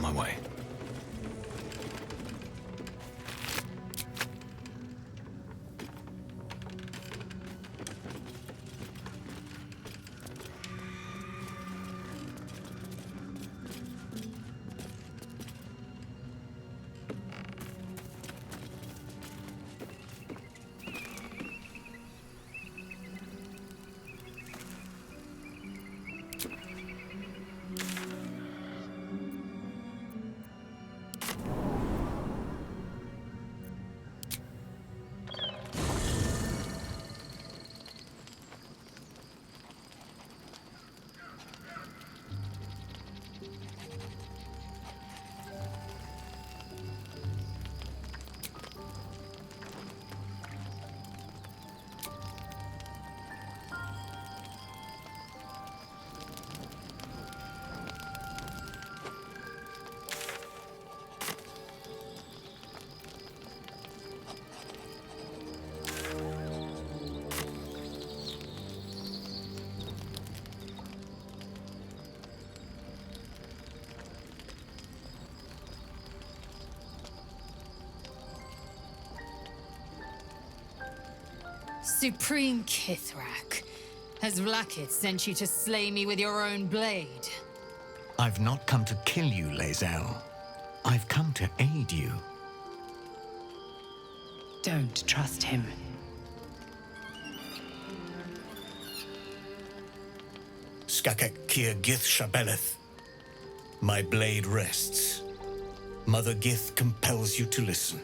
my way. Supreme Kith'rak, has Vlaakith sent you to slay me with your own blade? I've not come to kill you, Lae'zel. I've come to aid you. Don't trust him. Skakek Kier Gith Shabeleth. My blade rests. Mother Gith compels you to listen.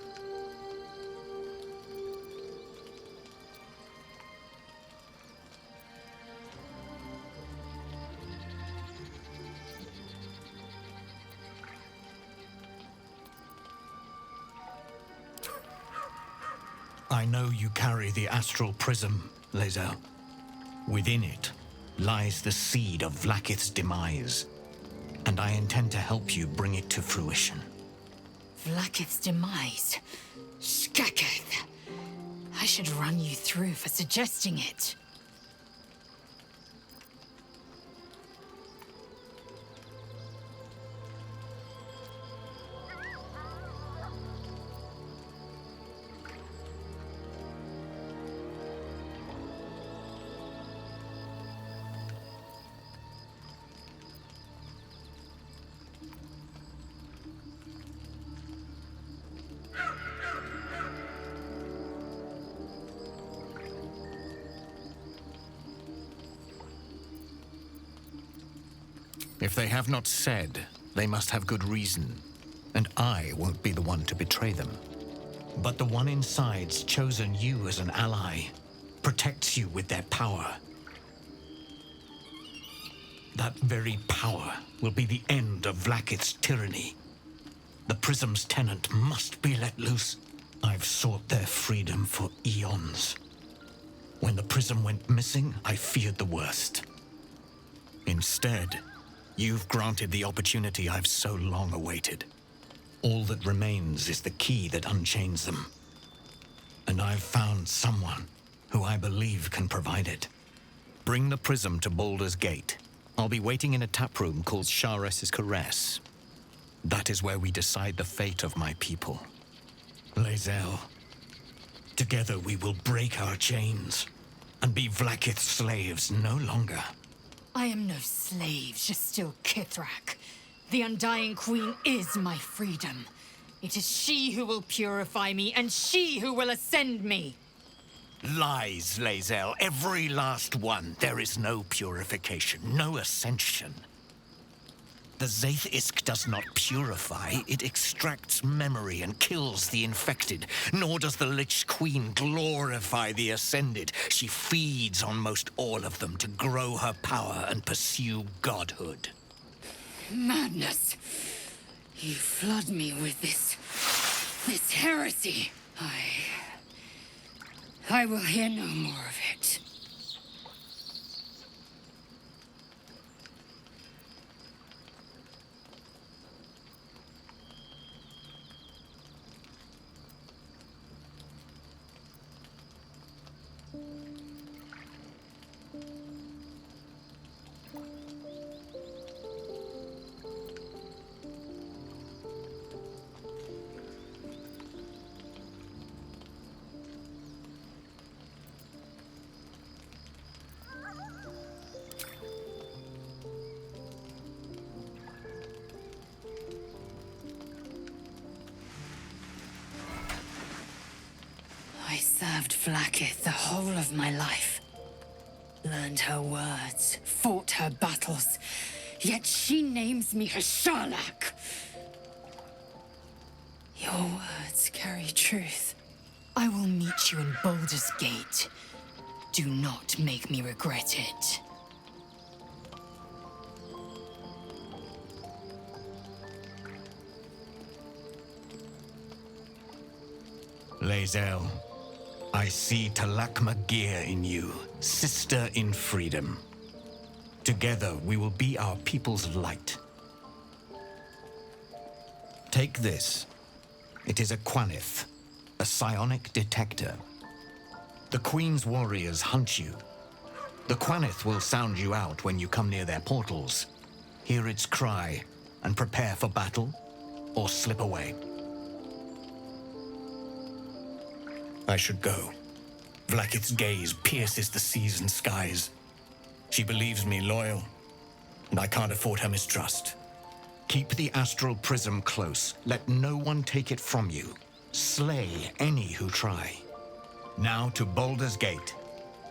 I know you carry the Astral Prism, Lae'zel. Within it lies the seed of Vlaakith's demise, and I intend to help you bring it to fruition. Vlaakith's demise? Skaketh! I should run you through for suggesting it. If they have not said, they must have good reason, and I won't be the one to betray them. But the one inside's chosen you as an ally, protects you with their power. That very power will be the end of Vlaakith's tyranny. The Prism's tenant must be let loose. I've sought their freedom for eons. When the Prism went missing, I feared the worst. Instead, you've granted the opportunity I've so long awaited. All that remains is the key that unchains them. And I've found someone who I believe can provide it. Bring the Prism to Baldur's Gate. I'll be waiting in a taproom called Sharess's Caress. That is where we decide the fate of my people. Lae'zel, together we will break our chains and be Vlaakith's slaves no longer. I am no slave, just still Kith'rak. The Undying Queen is my freedom. It is she who will purify me, and she who will ascend me. Lies, Lae'zel, every last one. There is no purification, no ascension. The Zaith Isk does not purify, it extracts memory and kills the infected. Nor does the Lich Queen glorify the ascended. She feeds on most all of them to grow her power and pursue godhood. Madness! You flood me with this heresy. I will hear no more of it. Vlaakith the whole of my life. Learned her words, fought her battles, yet she names me her Sharlak. Your words carry truth. I will meet you in Baldur's Gate. Do not make me regret it. Lae'zel, I see Talakmagir in you, sister in freedom. Together we will be our people's light. Take this. It is a Quanith, a psionic detector. The Queen's warriors hunt you. The Quanith will sound you out when you come near their portals. Hear its cry and prepare for battle, or slip away. I should go. Vlaakith's gaze pierces the seas and skies. She believes me loyal, and I can't afford her mistrust. Keep the Astral Prism close. Let no one take it from you. Slay any who try. Now to Baldur's Gate.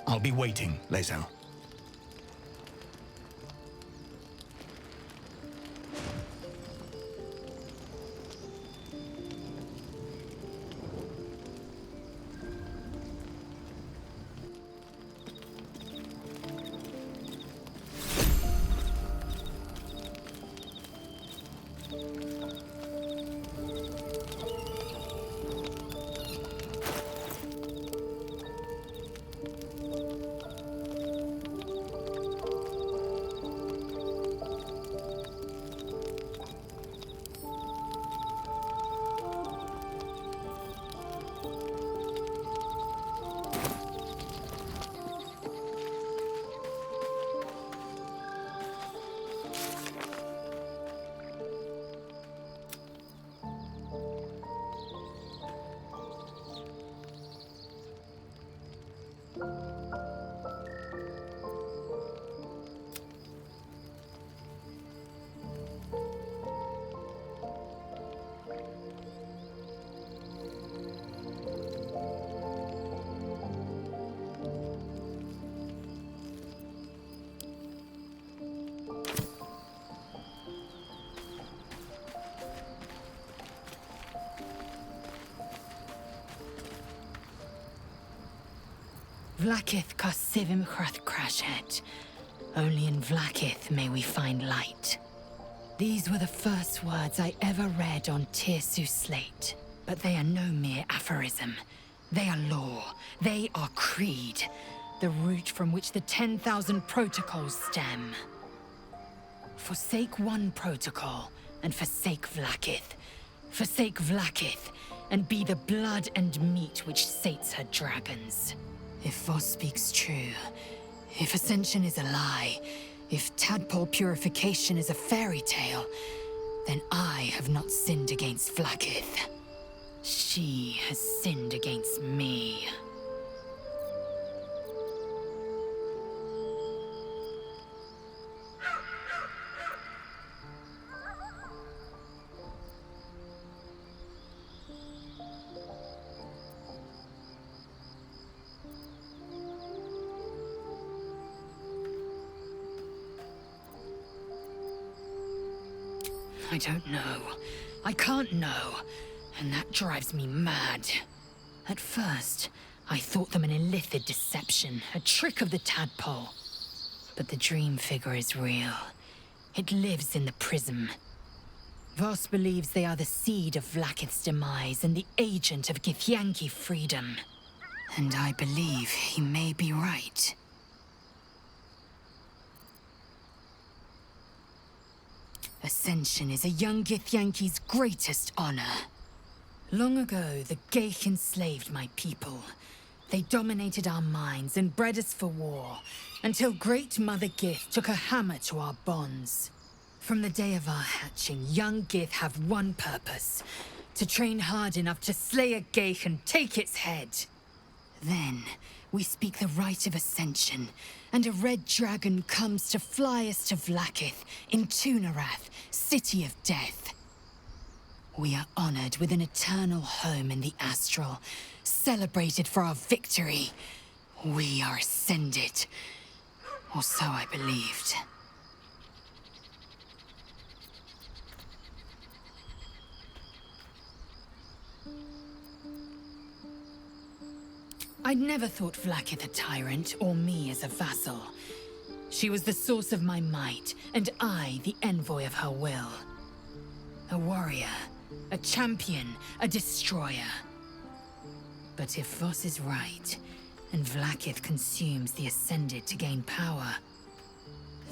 I'll be waiting, Lae'zel. Vlaakith Karsivim Krashet. Only in Vlaakith may we find light. These were the first words I ever read on Tirsu's slate. But they are no mere aphorism. They are law. They are creed. The root from which the 10,000 protocols stem. Forsake one protocol, and forsake Vlaakith. Forsake Vlaakith, and be the blood and meat which sates her dragons. If Voss speaks true, if Ascension is a lie, if tadpole purification is a fairy tale, then I have not sinned against Vlaakith. She has sinned against me. I don't know. I can't know. And that drives me mad. At first, I thought them an illithid deception, a trick of the tadpole. But the dream figure is real. It lives in the prism. Voss believes they are the seed of Vlaakith's demise and the agent of Githyanki freedom. And I believe he may be right. Ascension is a young Githyanki's greatest honor. Long ago, the Geich enslaved my people. They dominated our minds and bred us for war, until Great Mother Gith took a hammer to our bonds. From the day of our hatching, young Gith have one purpose: to train hard enough to slay a Geich and take its head. Then, we speak the rite of Ascension, and a red dragon comes to fly us to Vlaakith, in Tunarath, City of Death. We are honored with an eternal home in the Astral, celebrated for our victory. We are ascended. Or so I believed. I'd never thought Vlaakith a tyrant, or me as a vassal. She was the source of my might, and I the envoy of her will. A warrior, a champion, a destroyer. But if Voss is right, and Vlaakith consumes the Ascended to gain power,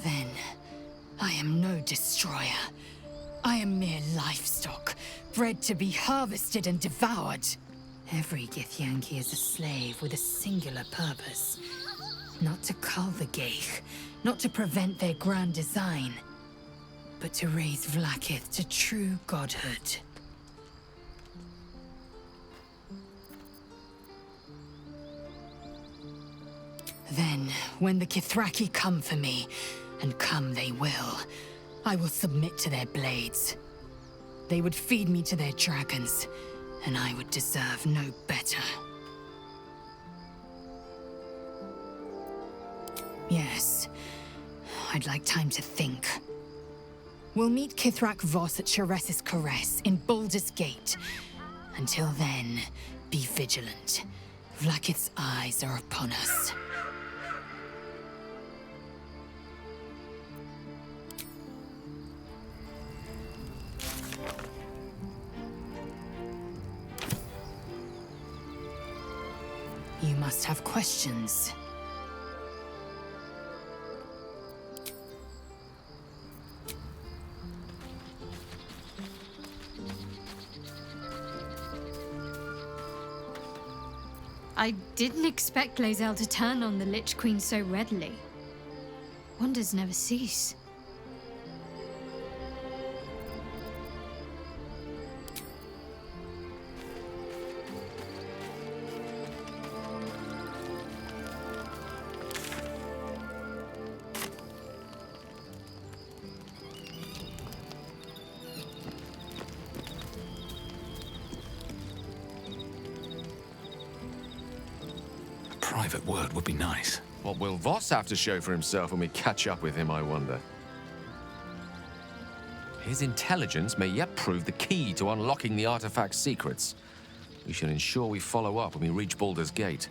then I am no destroyer. I am mere livestock, bred to be harvested and devoured. Every Githyanki is a slave with a singular purpose. Not to cull the Geich, not to prevent their grand design, but to raise Vlaakith to true godhood. Then, when the Kithraki come for me, and come they will, I will submit to their blades. They would feed me to their dragons, and I would deserve no better. Yes, I'd like time to think. We'll meet Kith'rak Voss at Sheres's Caress in Baldur's Gate. Until then, be vigilant. Vlaakith's eyes are upon us. You must have questions. I didn't expect Lae'zel to turn on the Lich Queen so readily. Wonders never cease. Private word would be nice. What will Voss have to show for himself when we catch up with him, I wonder? His intelligence may yet prove the key to unlocking the artifact's secrets. We should ensure we follow up when we reach Baldur's Gate.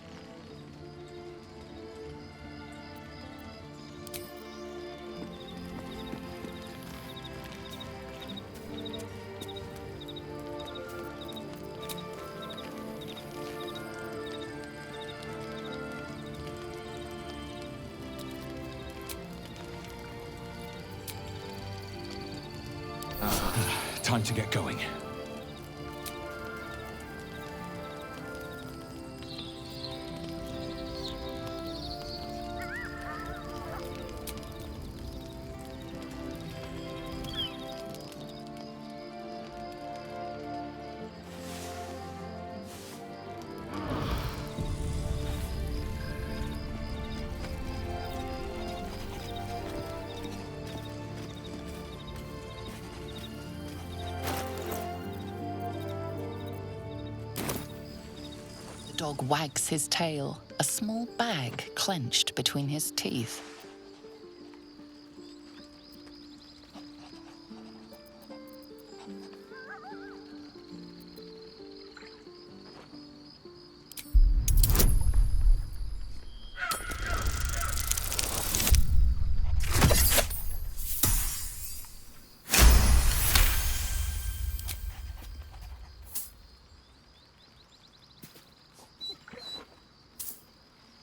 Time to get going. The dog wags his tail, a small bag clenched between his teeth.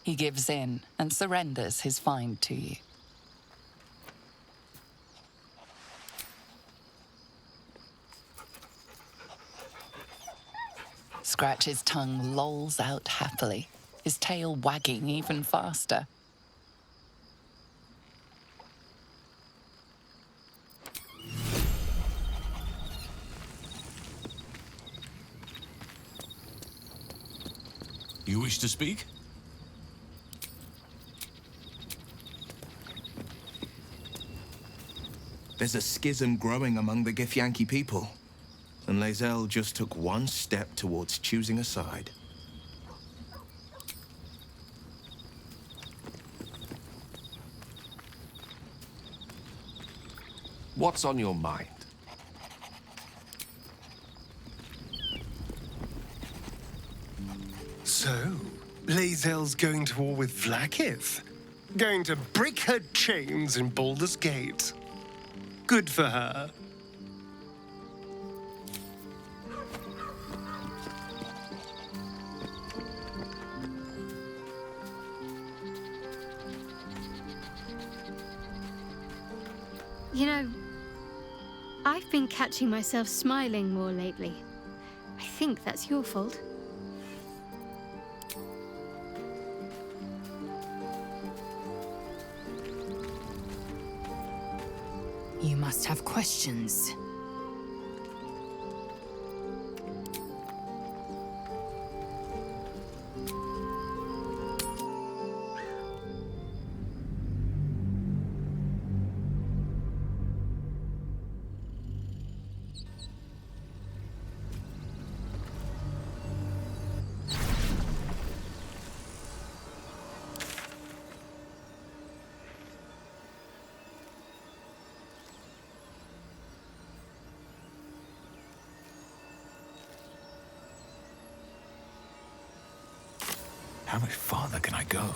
He gives in and surrenders his find to you. Scratch's tongue lolls out happily, his tail wagging even faster. You wish to speak? There's a schism growing among the Githyanki people, and Lae'zel just took one step towards choosing a side. What's on your mind? So, Lae'zel's going to war with Vlaakith? Going to break her chains in Baldur's Gate? Good for her. You know, I've been catching myself smiling more lately. I think that's your fault. You must have questions. How much farther can I go?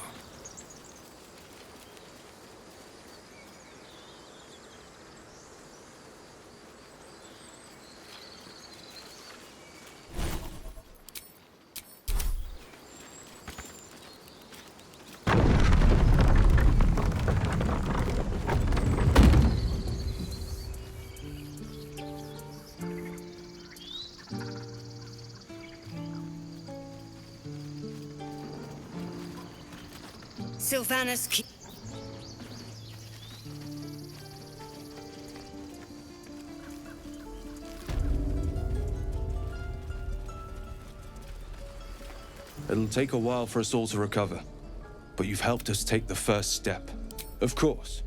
Sylvanas. It'll take a while for us all to recover, but you've helped us take the first step. Of course.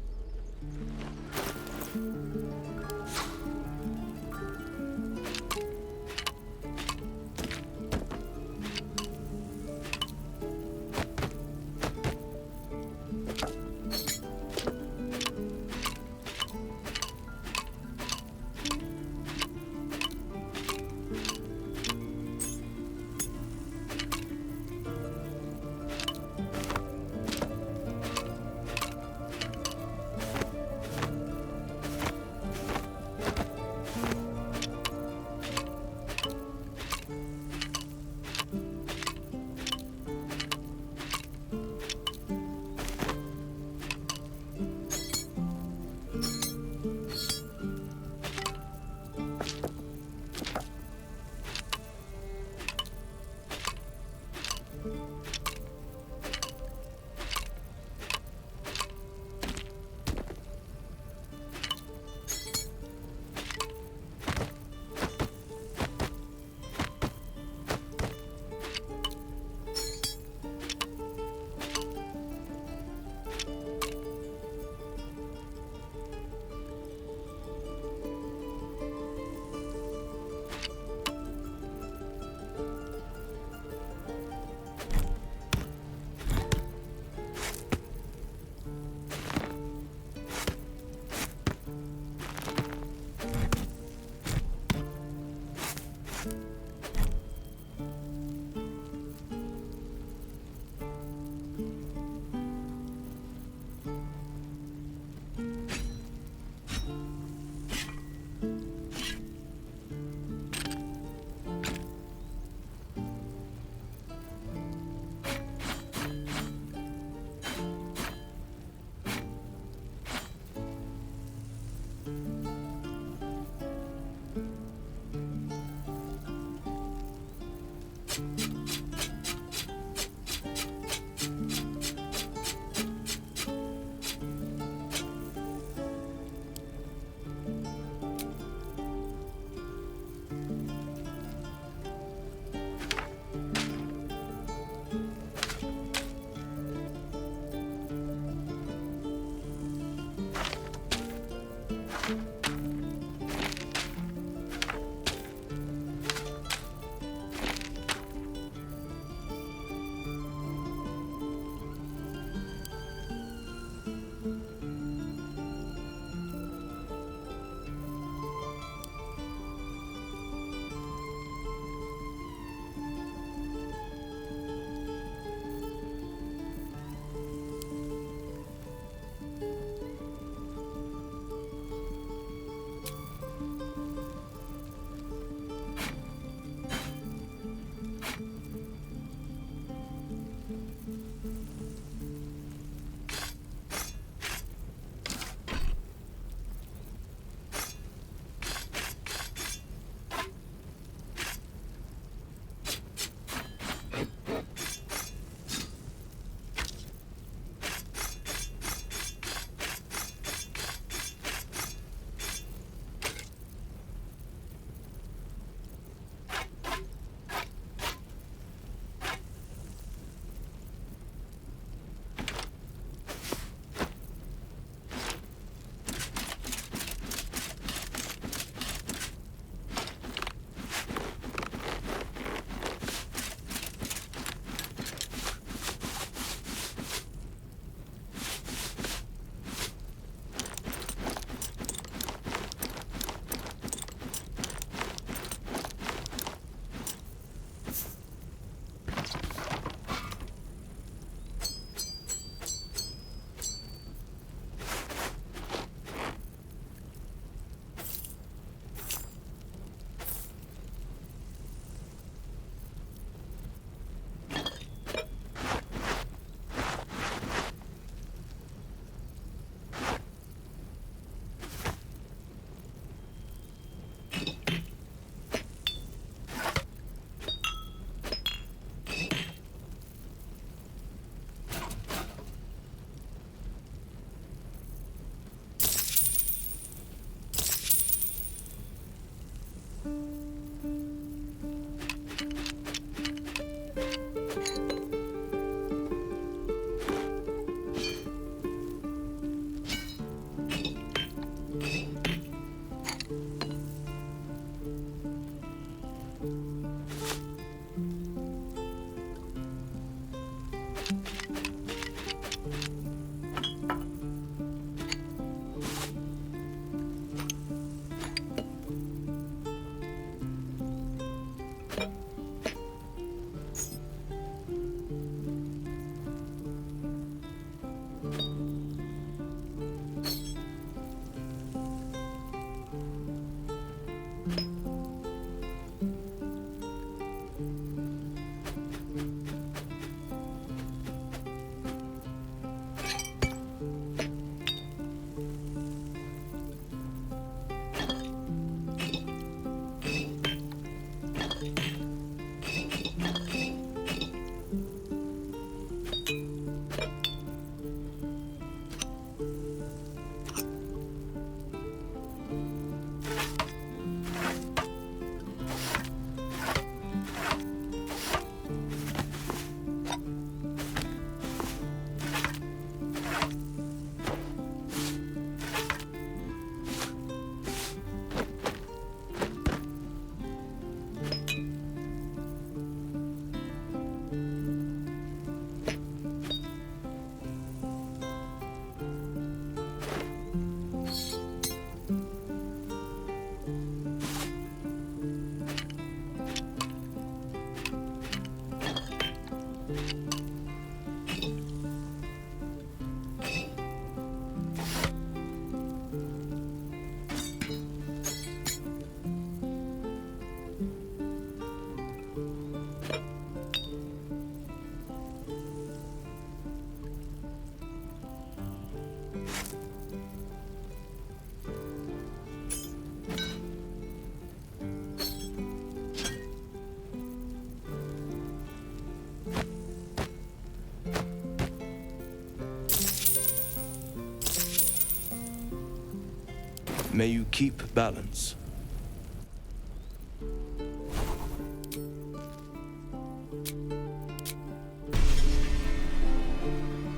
May you keep balance.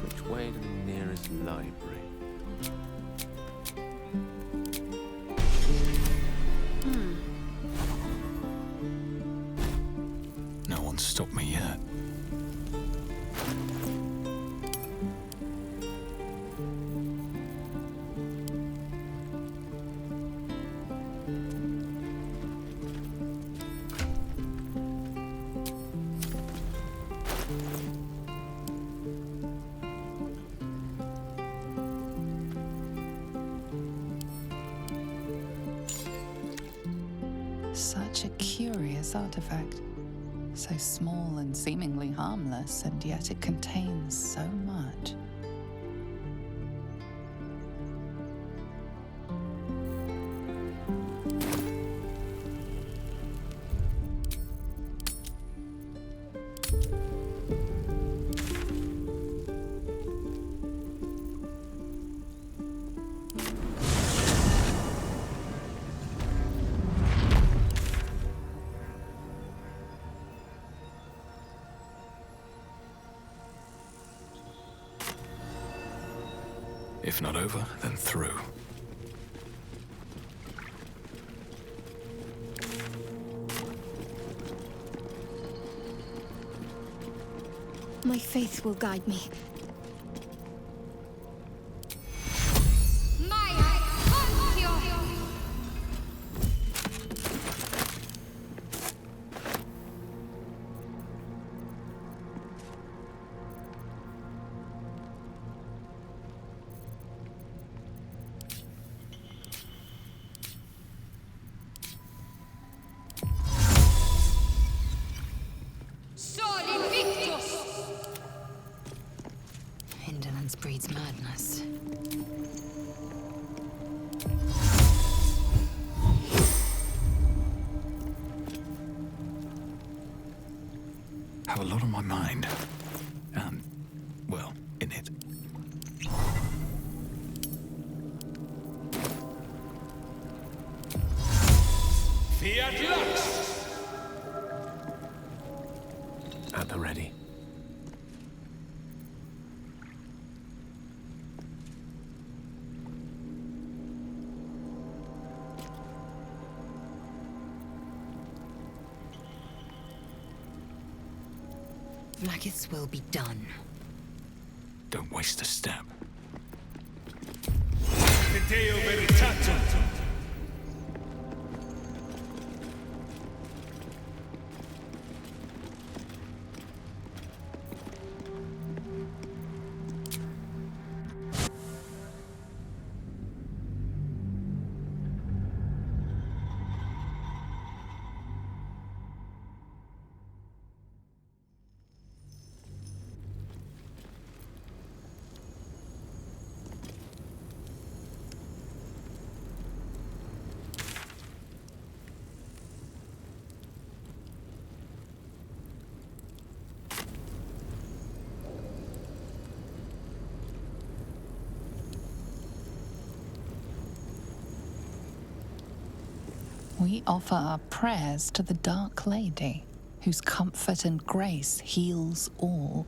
Which way to the nearest library? No one's stopped me yet. Such a curious artifact. So small and seemingly harmless, and yet it contains so much. If not over, then through. My faith will guide me. Indolence breeds madness. Have a lot on my mind. And, well, in it. Fiat Lux! At the ready. Vlaakith's will be done. Don't waste a step. Deo Veritatum! We offer our prayers to the Dark Lady, whose comfort and grace heals all.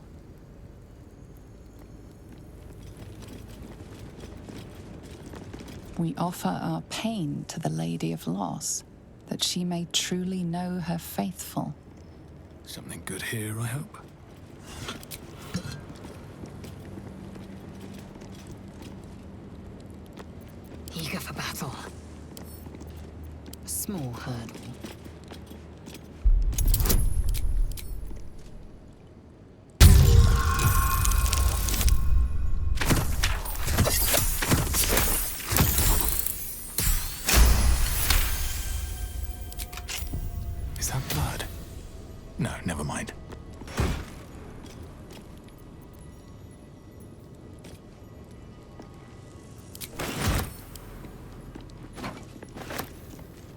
We offer our pain to the Lady of Loss, that she may truly know her faithful. Something good here, I hope. Eager for battle. A small hurdle. Is that blood? No, never mind.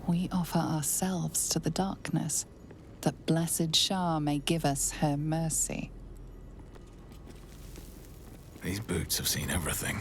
We offer ourselves to the darkness, that blessed Shah may give us her mercy. These boots have seen everything.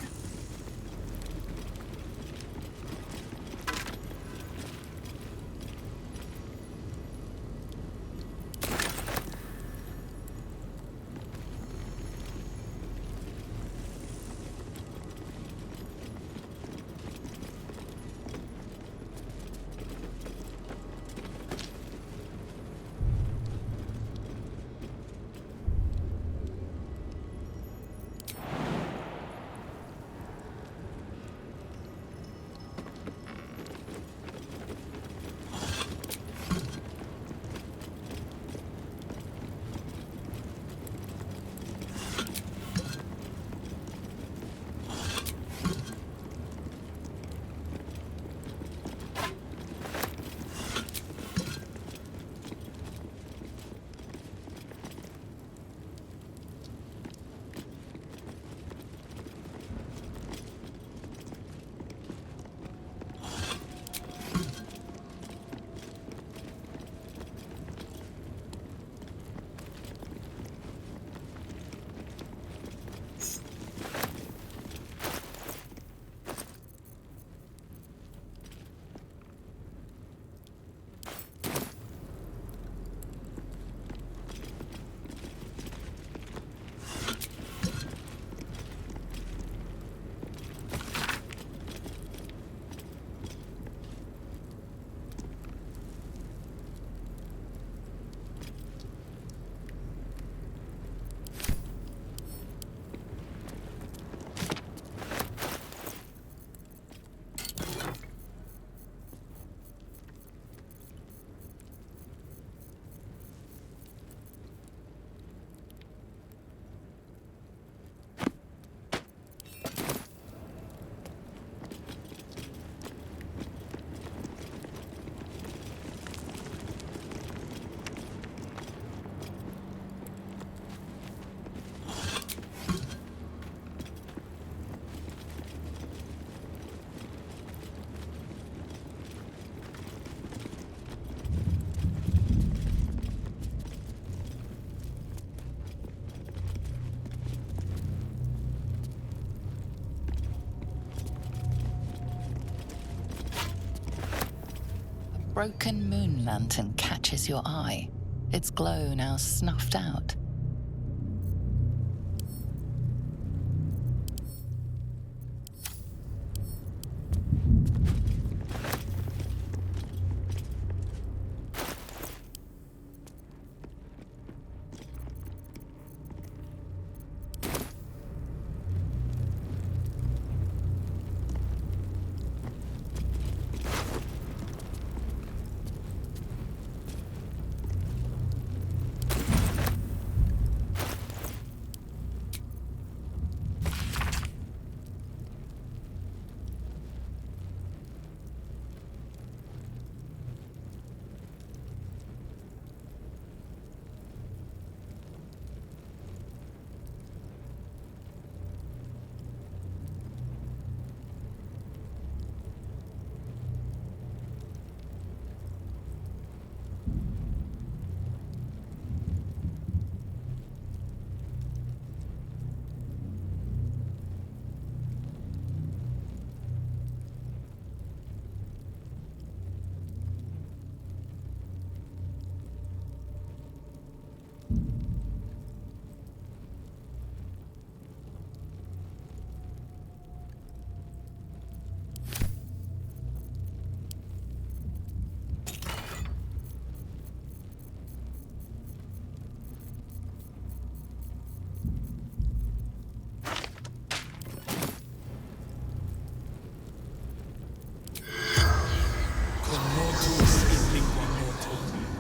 broken moon lantern catches your eye, its glow now snuffed out.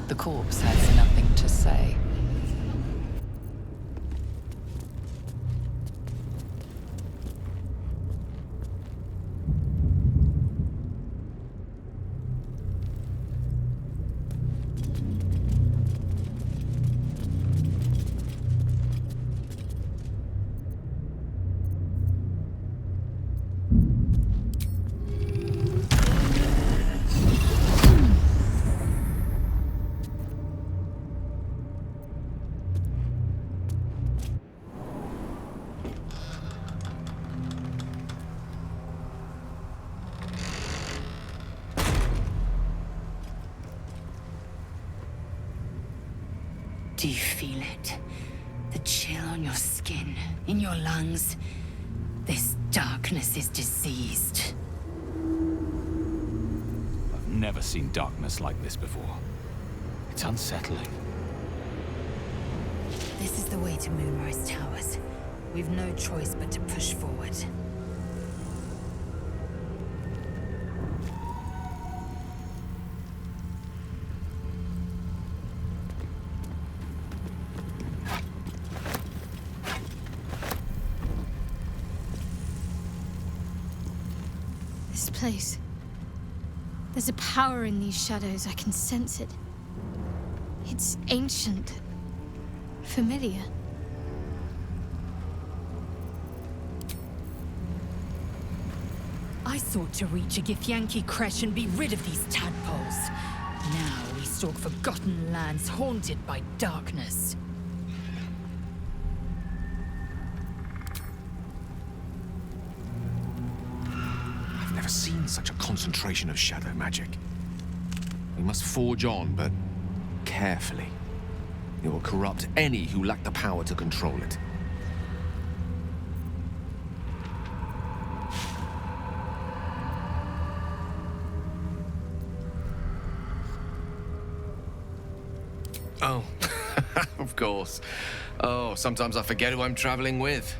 The corpse has nothing to say. Do you feel it? The chill on your skin, in your lungs. This darkness is diseased. I've never seen darkness like this before. It's unsettling. This is the way to Moonrise Towers. We've no choice but to push forward. This place. There's a power in these shadows. I can sense it. It's ancient. Familiar. I sought to reach a Githyanki creche and be rid of these tadpoles. Now we stalk forgotten lands haunted by darkness. I've never seen such a concentration of shadow magic. We must forge on, but carefully. It will corrupt any who lack the power to control it. Oh, of course. Oh, sometimes I forget who I'm traveling with.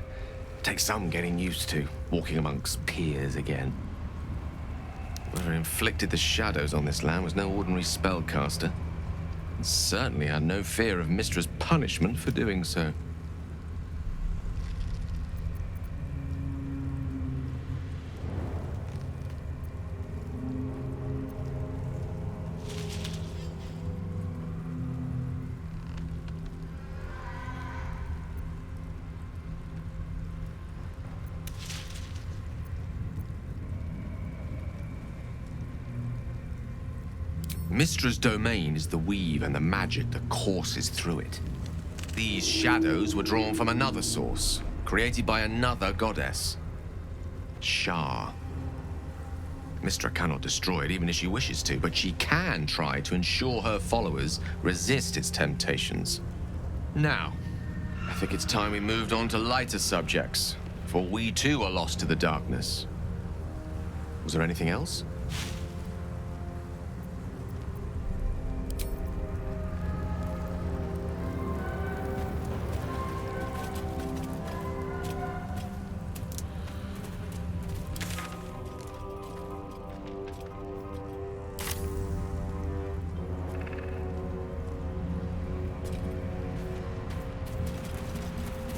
Takes some getting used to, walking amongst peers again. Whoever inflicted the shadows on this land was no ordinary spellcaster. And certainly had no fear of Mistra's punishment for doing so. Mistra's domain is the weave and the magic that courses through it. These shadows were drawn from another source, created by another goddess, Shah. Mystra cannot destroy it even if she wishes to, but she can try to ensure her followers resist its temptations. Now, I think it's time we moved on to lighter subjects, for we too are lost to the darkness. Was there anything else?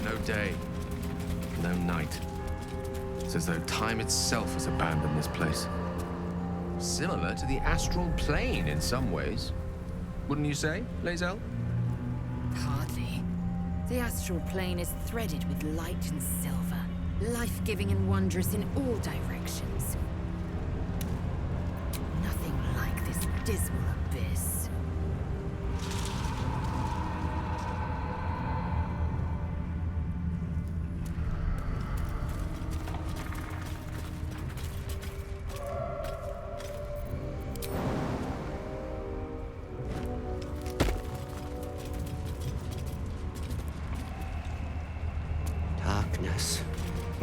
No day, no night. It's as though time itself has abandoned this place. Similar to the astral plane in some ways. Wouldn't you say, Lae'zel? Hardly. The astral plane is threaded with light and silver, life-giving and wondrous in all directions. Nothing like this dismal abyss. Darkness,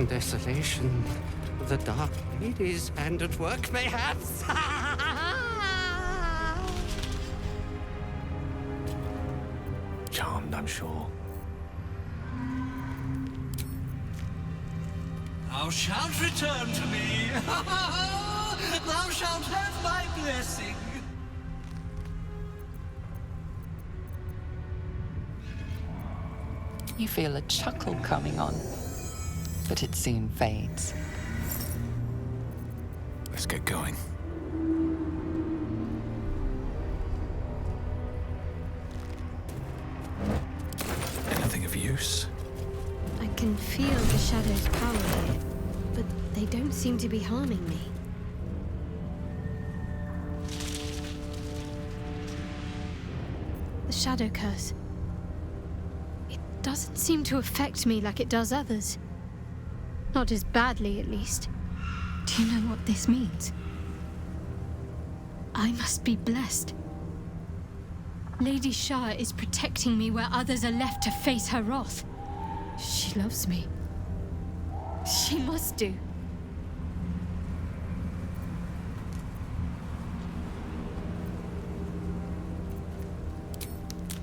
desolation, the dark ladies band at work, perhaps? Charmed, I'm sure. Thou shalt return to me. Thou shalt have my blessing. You feel a chuckle coming on, but it soon fades. Let's get going. Anything of use? I can feel the shadow's power here, but they don't seem to be harming me. The shadow curse. It doesn't seem to affect me like it does others. Not as badly, at least. Do you know what this means? I must be blessed. Lady Shah is protecting me where others are left to face her wrath. She loves me. She must do.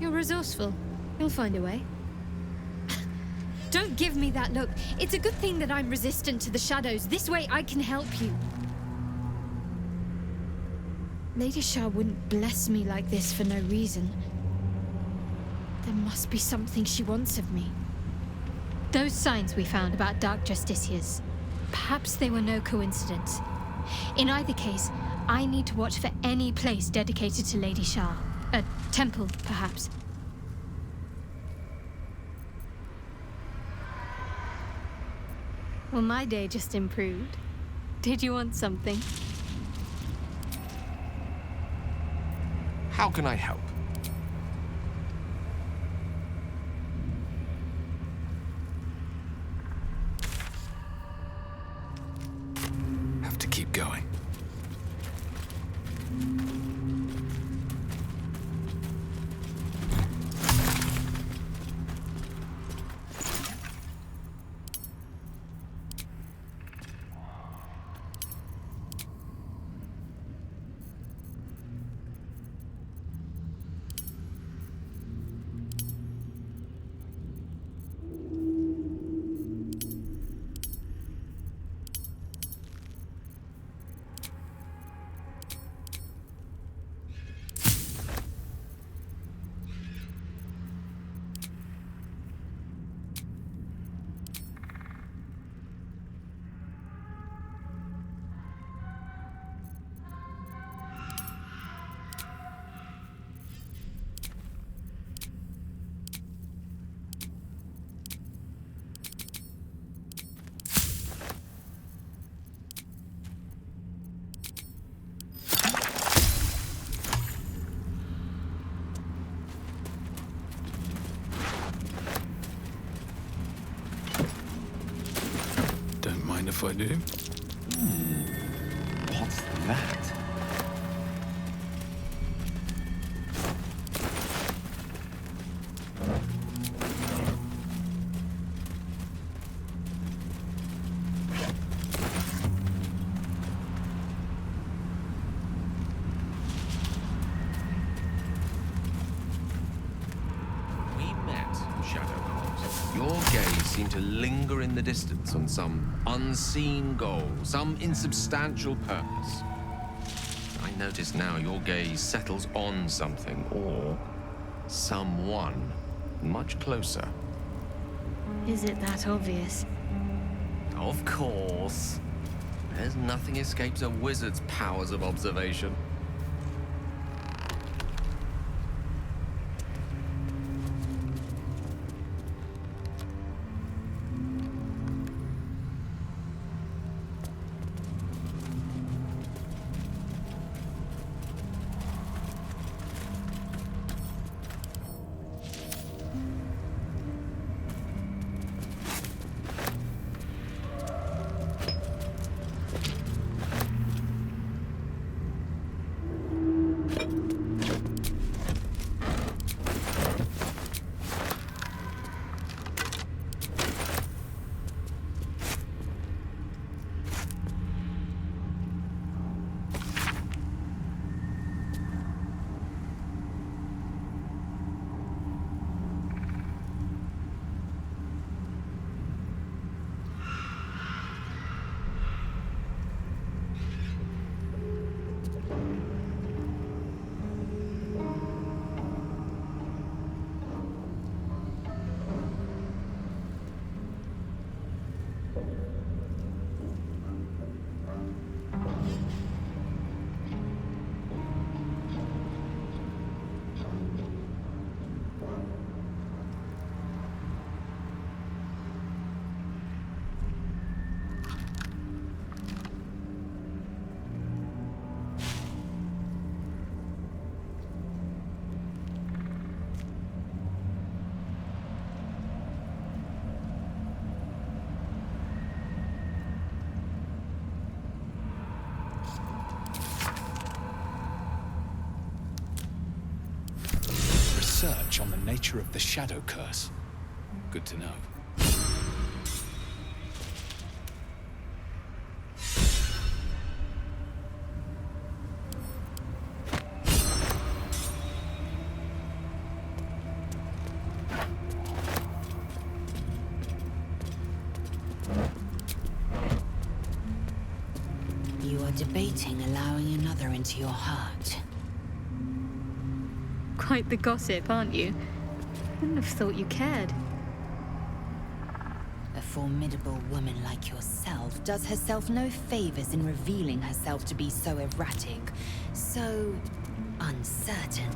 You're resourceful. You'll find a way. Don't give me that look. It's a good thing that I'm resistant to the shadows. This way I can help you. Lady Shah wouldn't bless me like this for no reason. There must be something she wants of me. Those signs we found about Dark Justiciars, perhaps they were no coincidence. In either case, I need to watch for any place dedicated to Lady Shah. A temple, perhaps. Well, my day just improved. Did you want something? How can I help? Have to keep going. Don't mind if I do. What's that? To linger in the distance on some unseen goal, some insubstantial purpose. I notice now your gaze settles on something or someone much closer. Is it that obvious? Of course. There's nothing escapes a wizard's powers of observation. Research on the nature of the shadow curse. Good to know. You are debating allowing another into your heart. Quite the gossip, aren't you? Wouldn't have thought you cared. A formidable woman like yourself does herself no favors in revealing herself to be so erratic, so uncertain.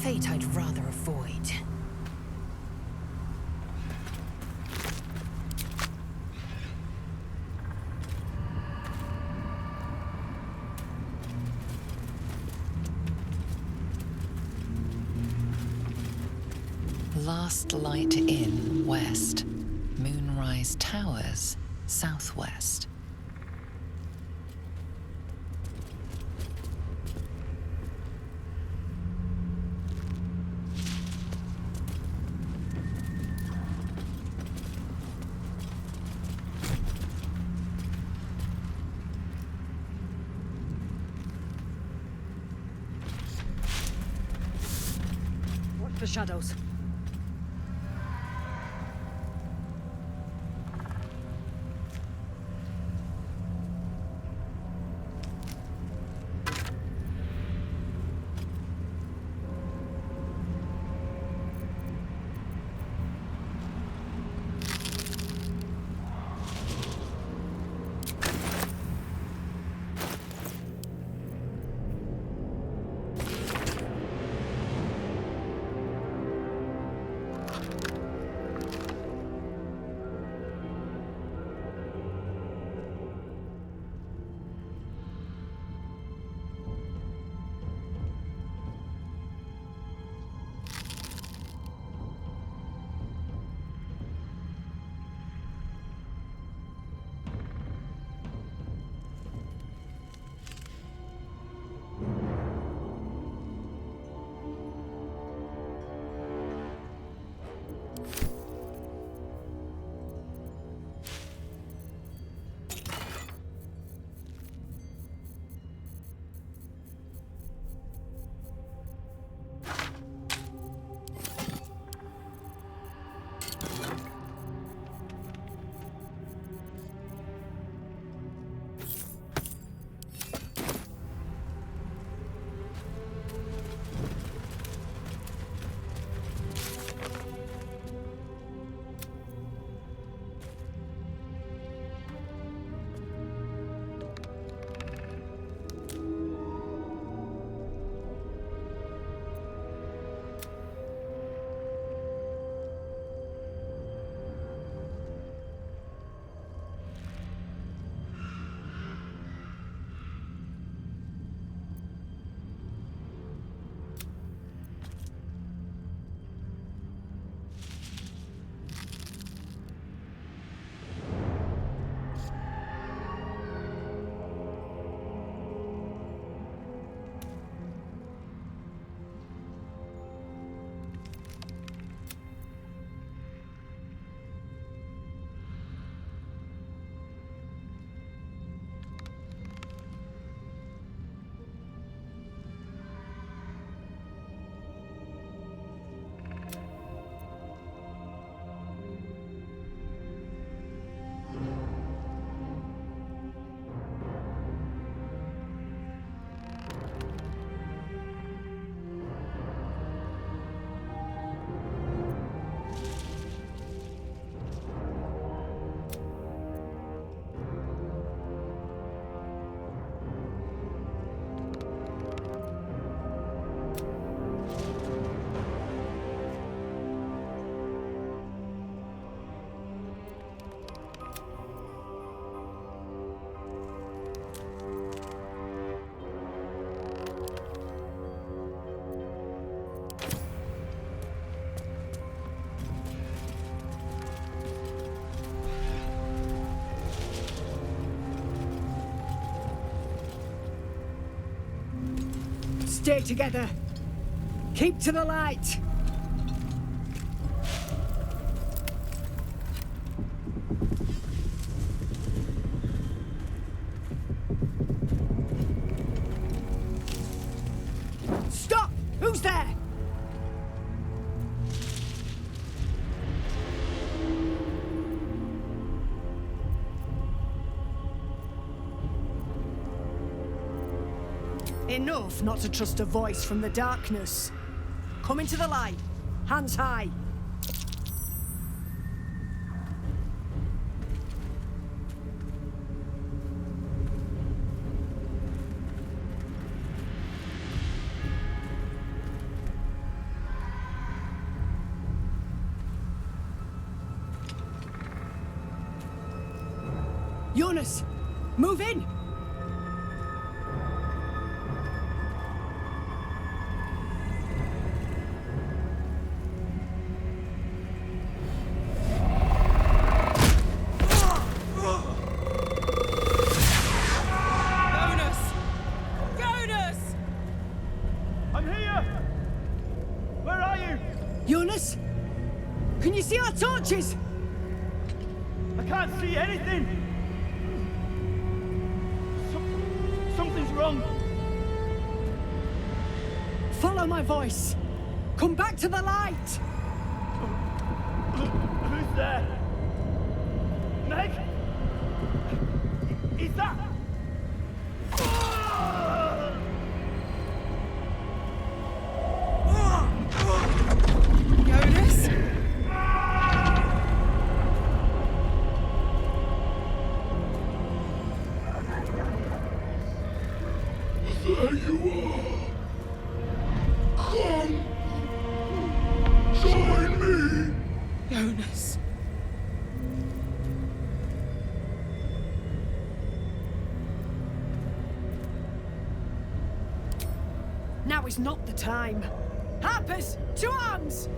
fate I'd rather avoid. Last Light Inn, west. Moonrise Towers, southwest. Watch the shadows. Stay together. Keep to the light. Stop! Who's there? Enough not to trust a voice from the darkness. Come into the light. Hands high. Jonas, move in! Jonas? Can you see our torches? I can't see anything! Something's wrong! Follow my voice! Come back to the light! Who's there? Meg? Is that... Jonas? There you are. Come. Join me. Jonas. Now is not the time. Harpers, to arms!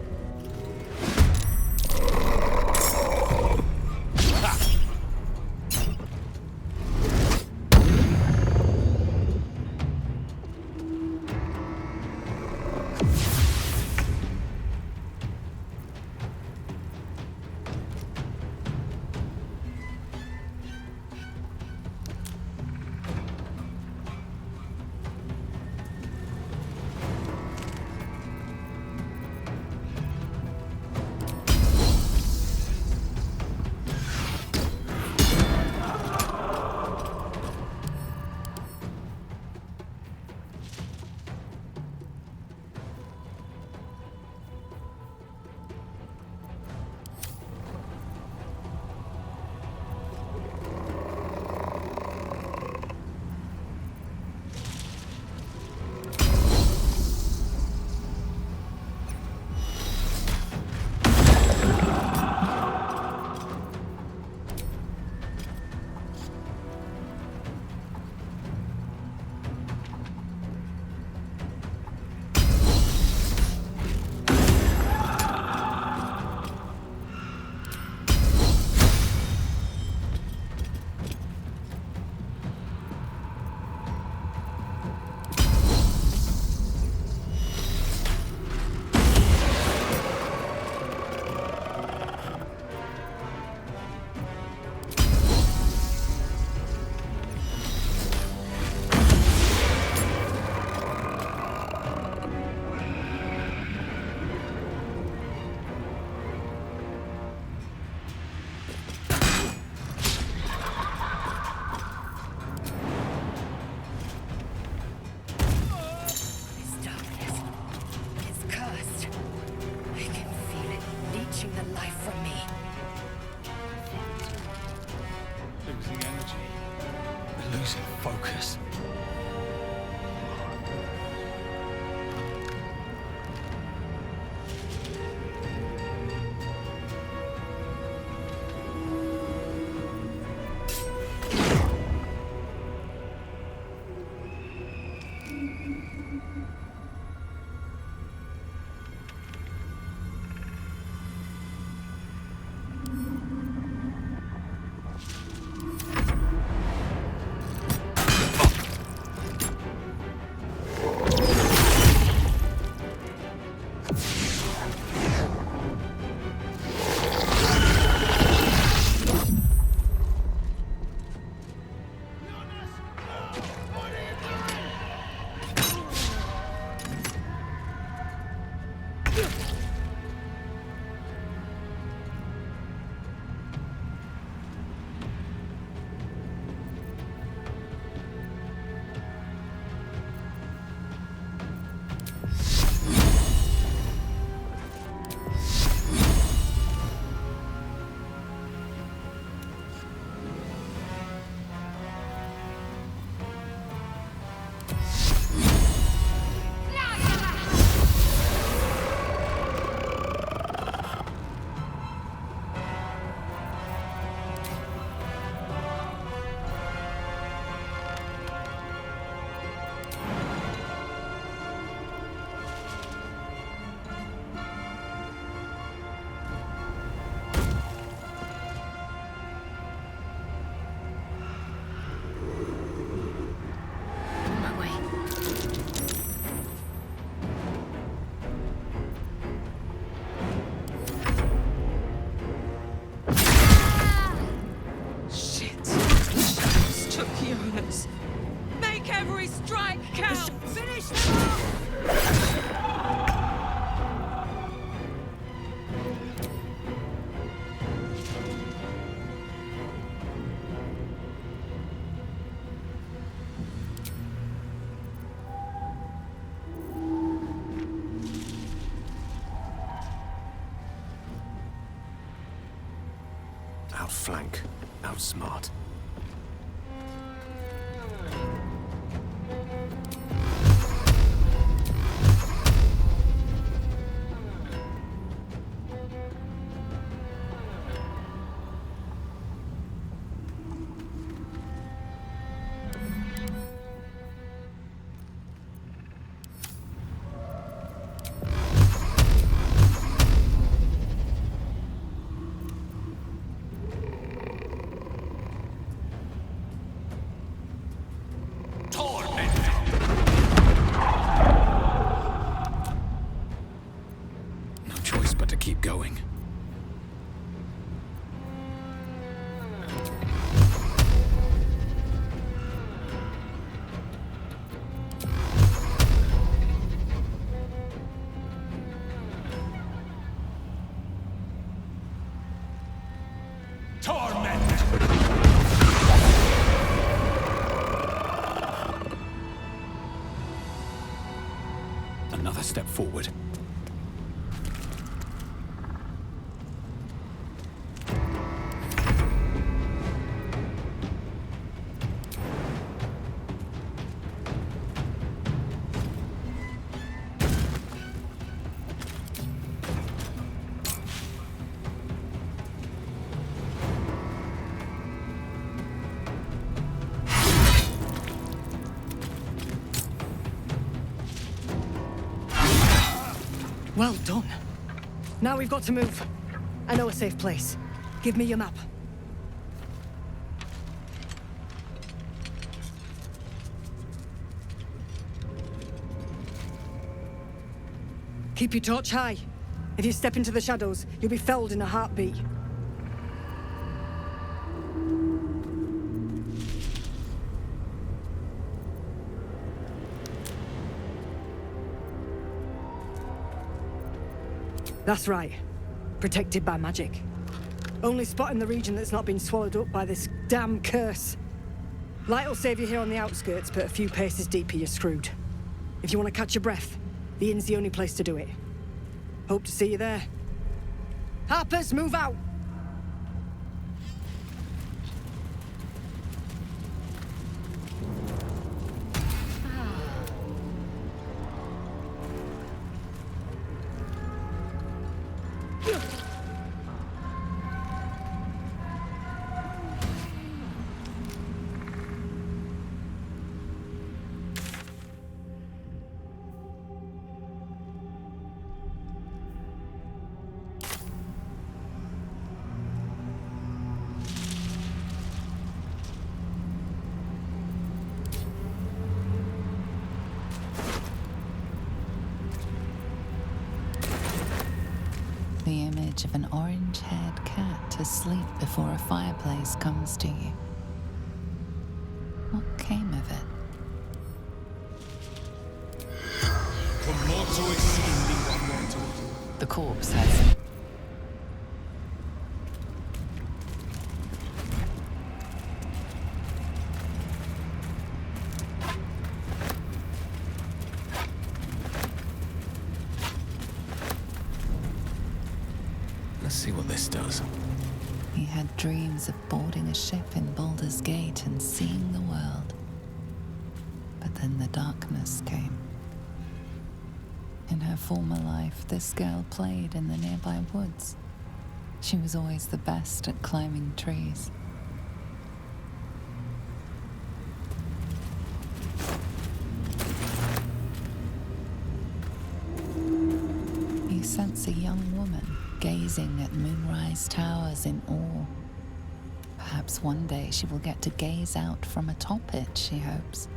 Outflank, outsmart. Keep going. Another step forward. Well done. Now we've got to move. I know a safe place. Give me your map. Keep your torch high. If you step into the shadows, you'll be felled in a heartbeat. That's right. Protected by magic. Only spot in the region that's not been swallowed up by this damn curse. Light will save you here on the outskirts, but a few paces deeper you're screwed. If you want to catch your breath, the inn's the only place to do it. Hope to see you there. Harpers, move out! The image of an orange-haired cat asleep before a fireplace comes to you. What came of it? The corpse has... Let's see what this does. He had dreams of boarding a ship in Baldur's Gate and seeing the world. But then the darkness came. In her former life, this girl played in the nearby woods. She was always the best at climbing trees. You sense a young woman gazing at moonrise towers in awe. Perhaps one day she will get to gaze out from atop it, she hopes.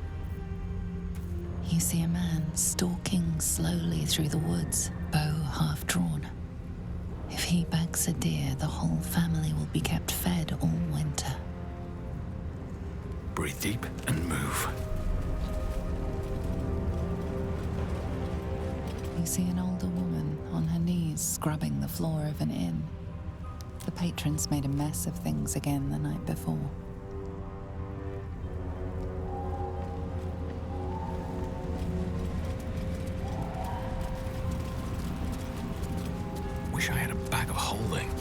You see a man stalking slowly through the woods, bow half drawn. If he bags a deer, the whole family will be kept fed all winter. Breathe deep and move. You see an older woman on her knees scrubbing the floor of an inn. The patrons made a mess of things again the night before. Wish I had a bag of holding.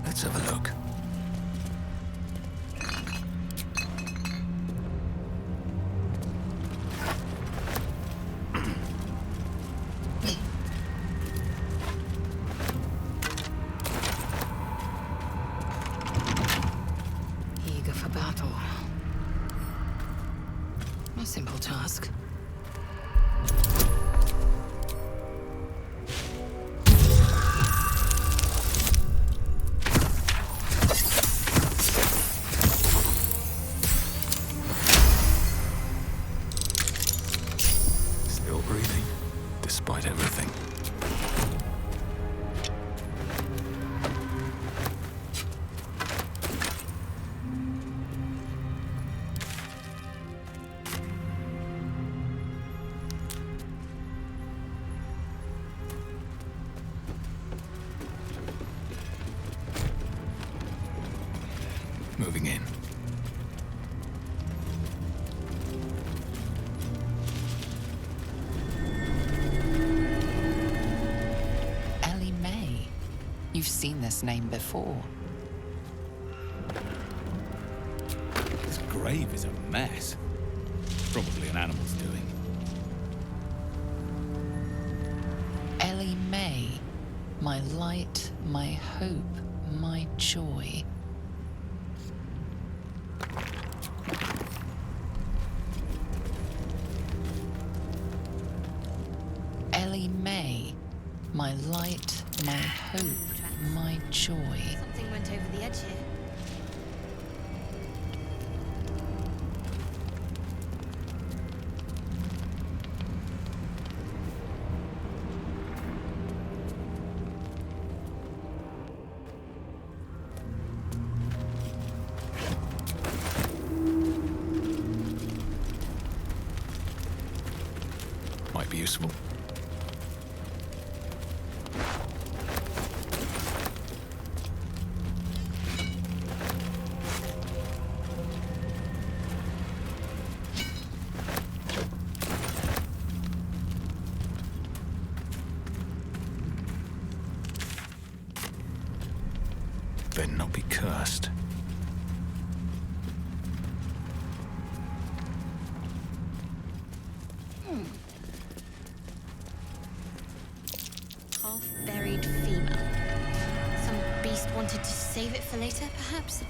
Let's have a look. Eager for battle. A simple task. Still breathing, despite everything. Moving in. Ellie May. You've seen this name before. This grave is a mess. Probably an animal's doing. Ellie May. My light, my hope, my joy. Ellie May. My light, my hope, my joy. Something went over the edge here. Might be useful. Better not be cursed. Half-buried femur. Some beast wanted to save it for later, perhaps?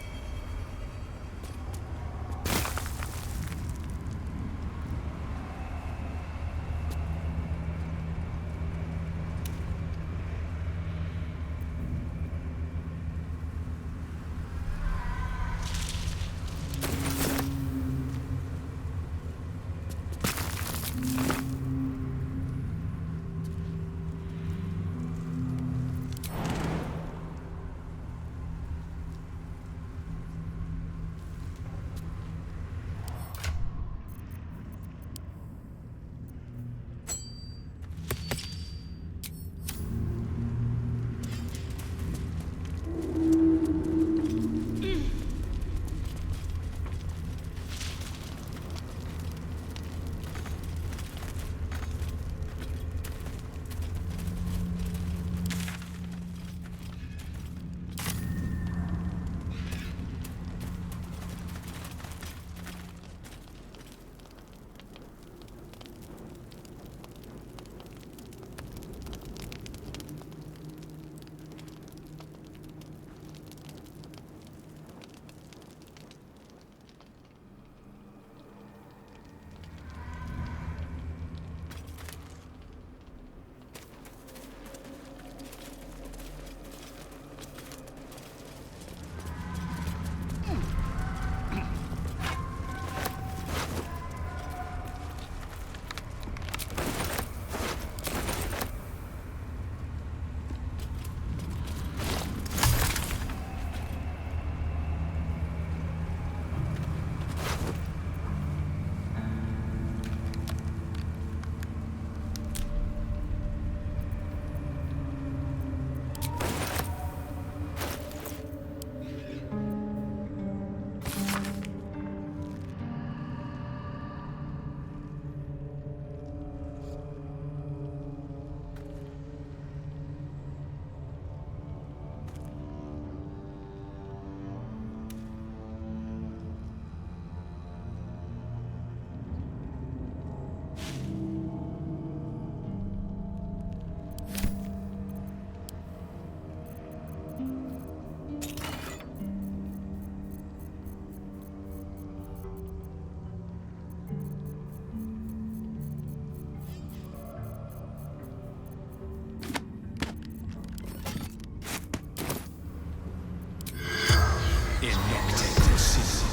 Inoculated city.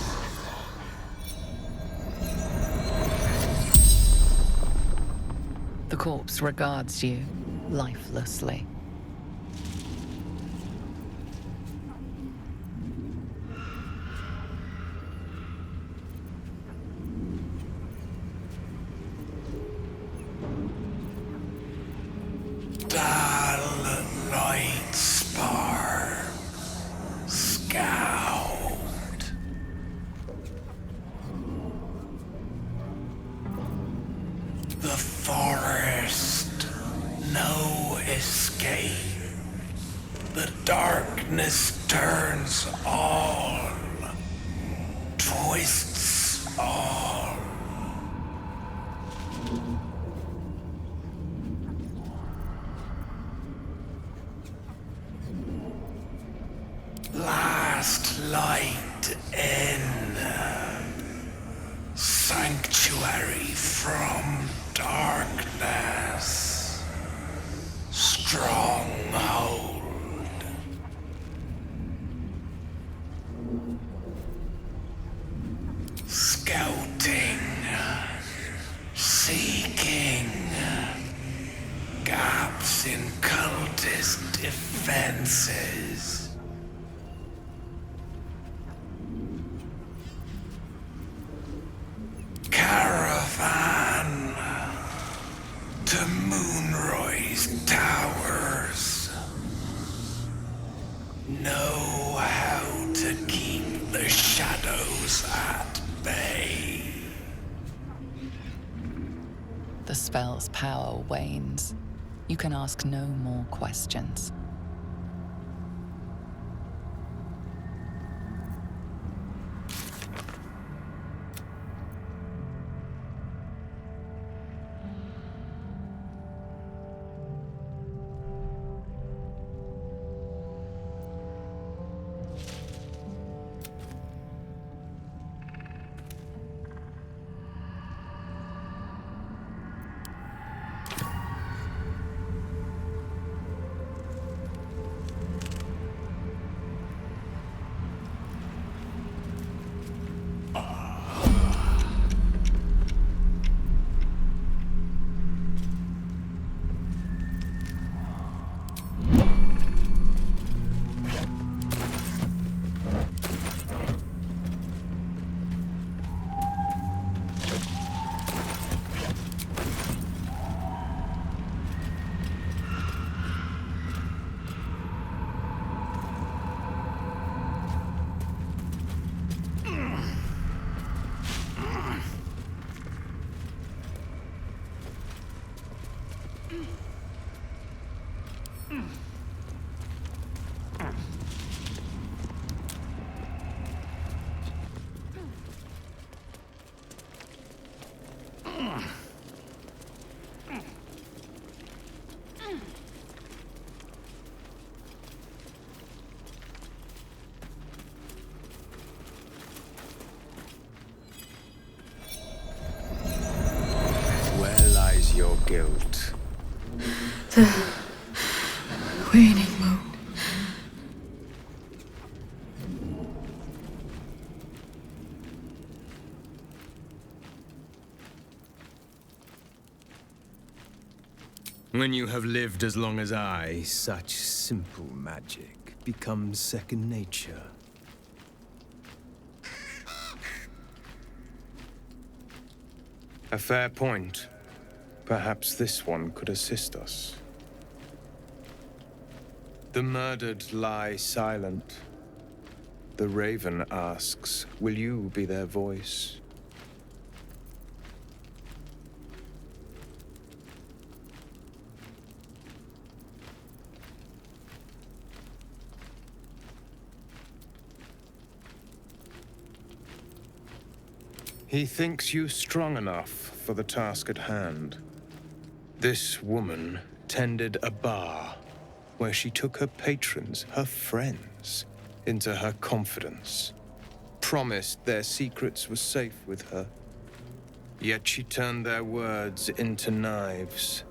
The corpse regards you lifelessly. Dull light spar scout. The forest, no escape. The darkness turns all, twists all. Last light in, sanctuary from darkness, stronghold. Scouting, seeking, gaps in cultist defenses. Caravan to Moonroy's towers. Know how to keep the shadows at bay. The spell's power wanes. You can ask no more questions. Where lies your guilt? The waning moon. When you have lived as long as I, such simple magic becomes second nature. A fair point. Perhaps this one could assist us. The murdered lie silent. The raven asks, will you be their voice? He thinks you strong enough for the task at hand. This woman tended a bar where she took her patrons, her friends, into her confidence, promised their secrets were safe with her. Yet she turned their words into knives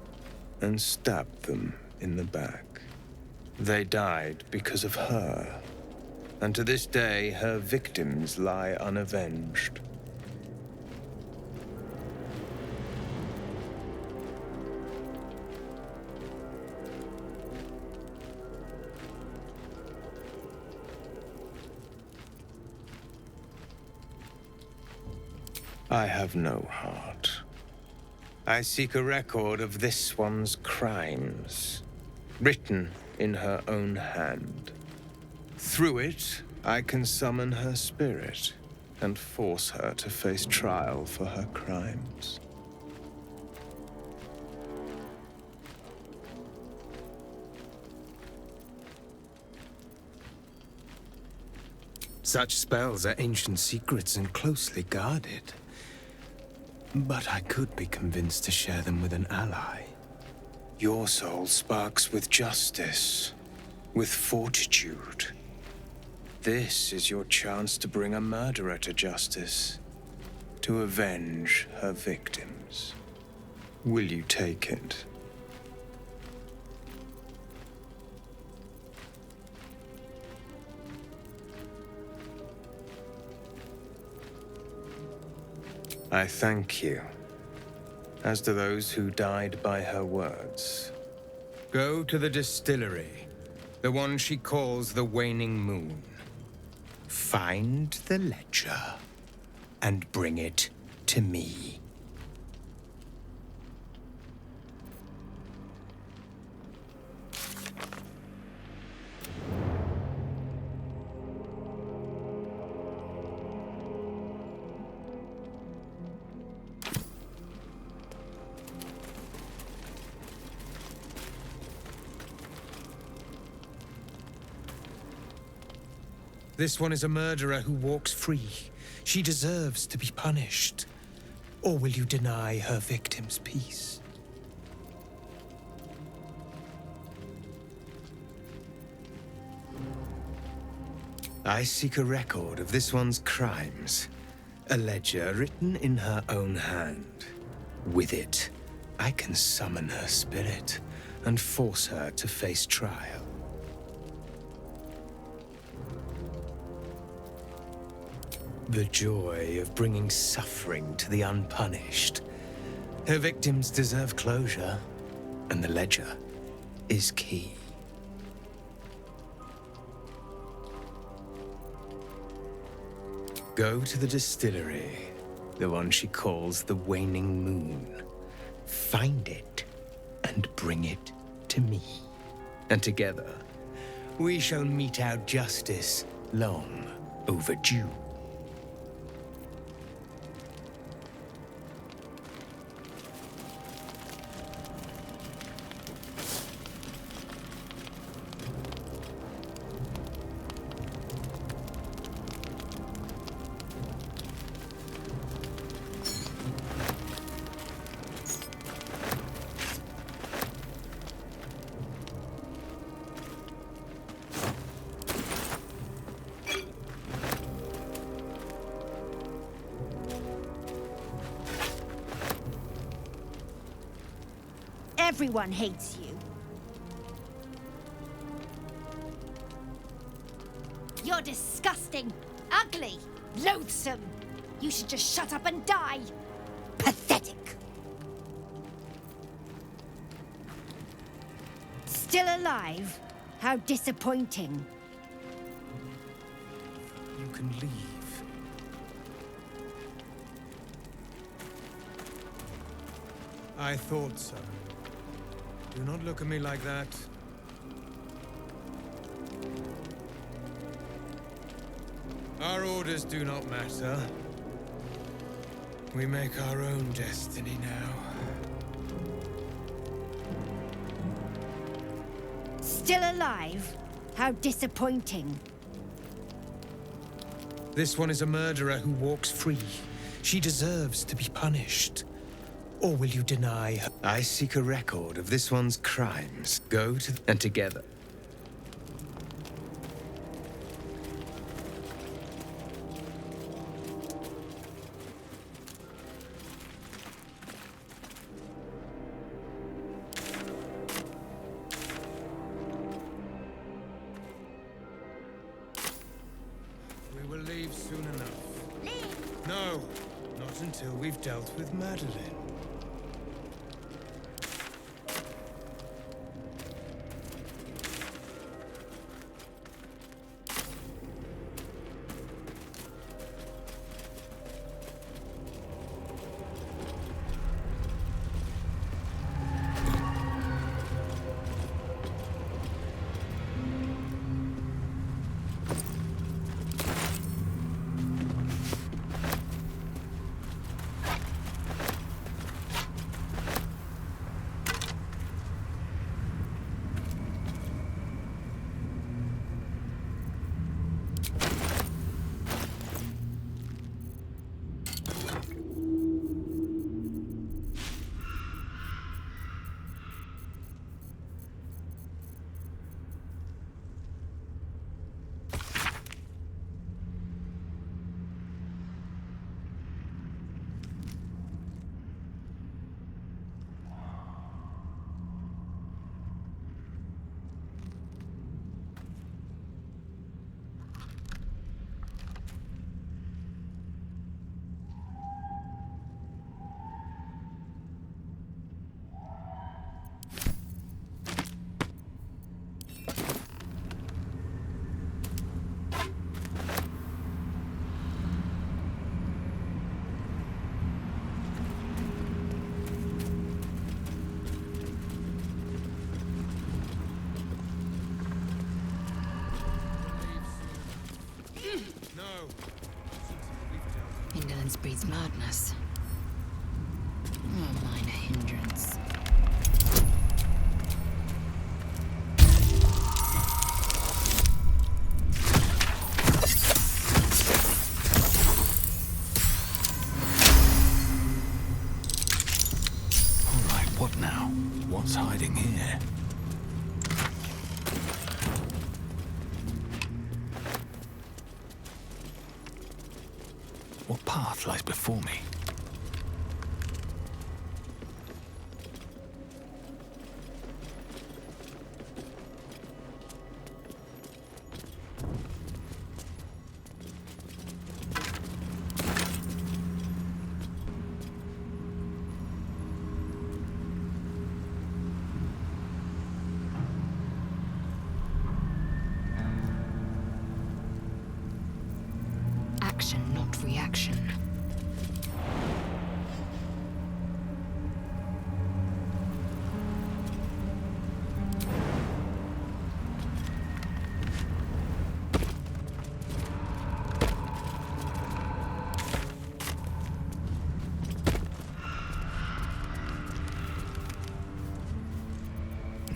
and stabbed them in the back. They died because of her. and to this day her victims lie unavenged. I have no heart. I seek a record of this one's crimes, written in her own hand. Through it, I can summon her spirit and force her to face trial for her crimes. Such spells are ancient secrets and closely guarded. But I could be convinced to share them with an ally. Your soul sparks with justice, with fortitude. This is your chance to bring a murderer to justice, to avenge her victims. Will you take it? I thank you, as do those who died by her words. Go to the distillery, the one she calls the Waning Moon. Find the ledger, and bring it to me. This one is a murderer who walks free. She deserves to be punished. Or will you deny her victims peace? I seek a record of this one's crimes. A ledger written in her own hand. With it, I can summon her spirit and force her to face trial. The joy of bringing suffering to the unpunished. Her victims deserve closure, and the ledger is key. Go to the distillery, the one she calls the Waning Moon. Find it, and bring it to me. And together, we shall mete out justice long overdue. Everyone hates you. You're disgusting, ugly, loathsome. You should just shut up and die. Pathetic. Still alive? How disappointing. You can leave. I thought so. Do not look at me like that. Our orders do not matter. We make our own destiny now. Still alive? How disappointing. This one is a murderer who walks free. She deserves to be punished. Or will you deny her? I seek a record of this one's crimes. Go to and together. We will leave soon enough. Leave? No, not until we've dealt with Madeline. Indolence breeds madness. A minor hindrance. All right, what now? What's hiding here? What path lies before me? Action, not reaction.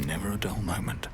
Never a dull moment.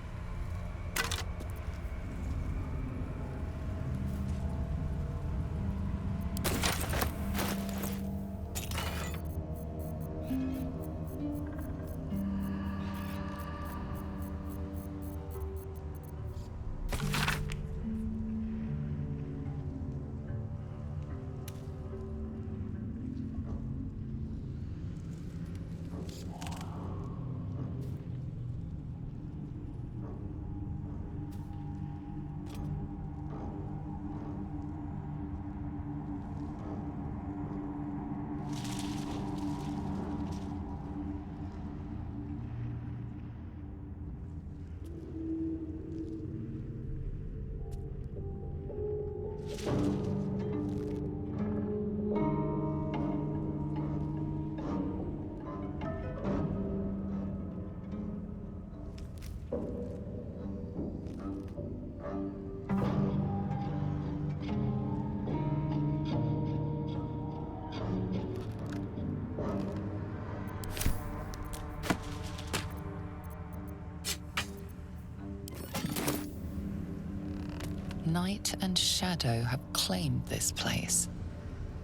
Night and shadow have claimed this place.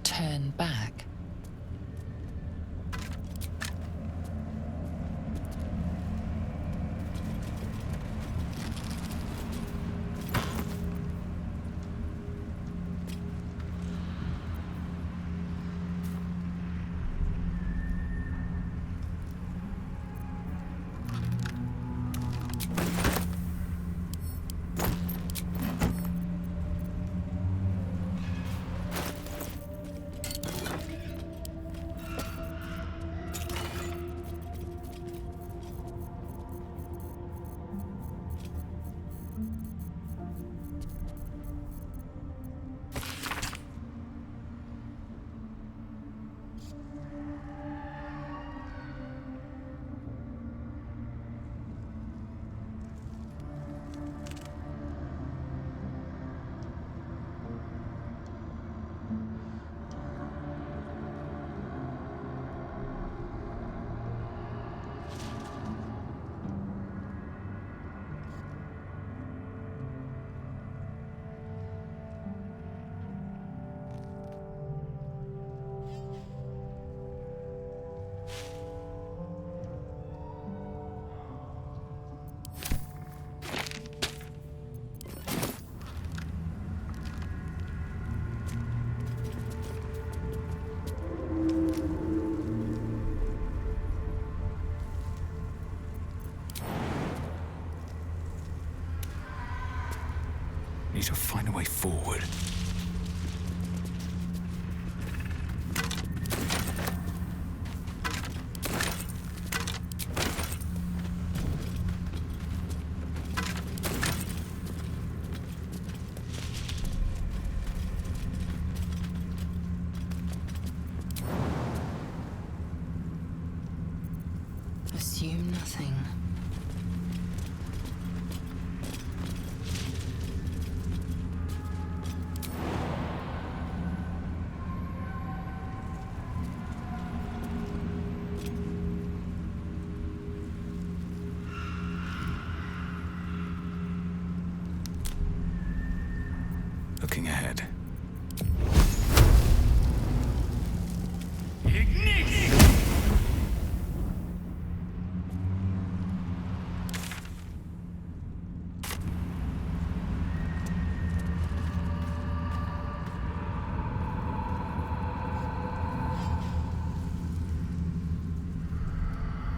Turn back. need to find a way forward. Assume nothing. Looking ahead.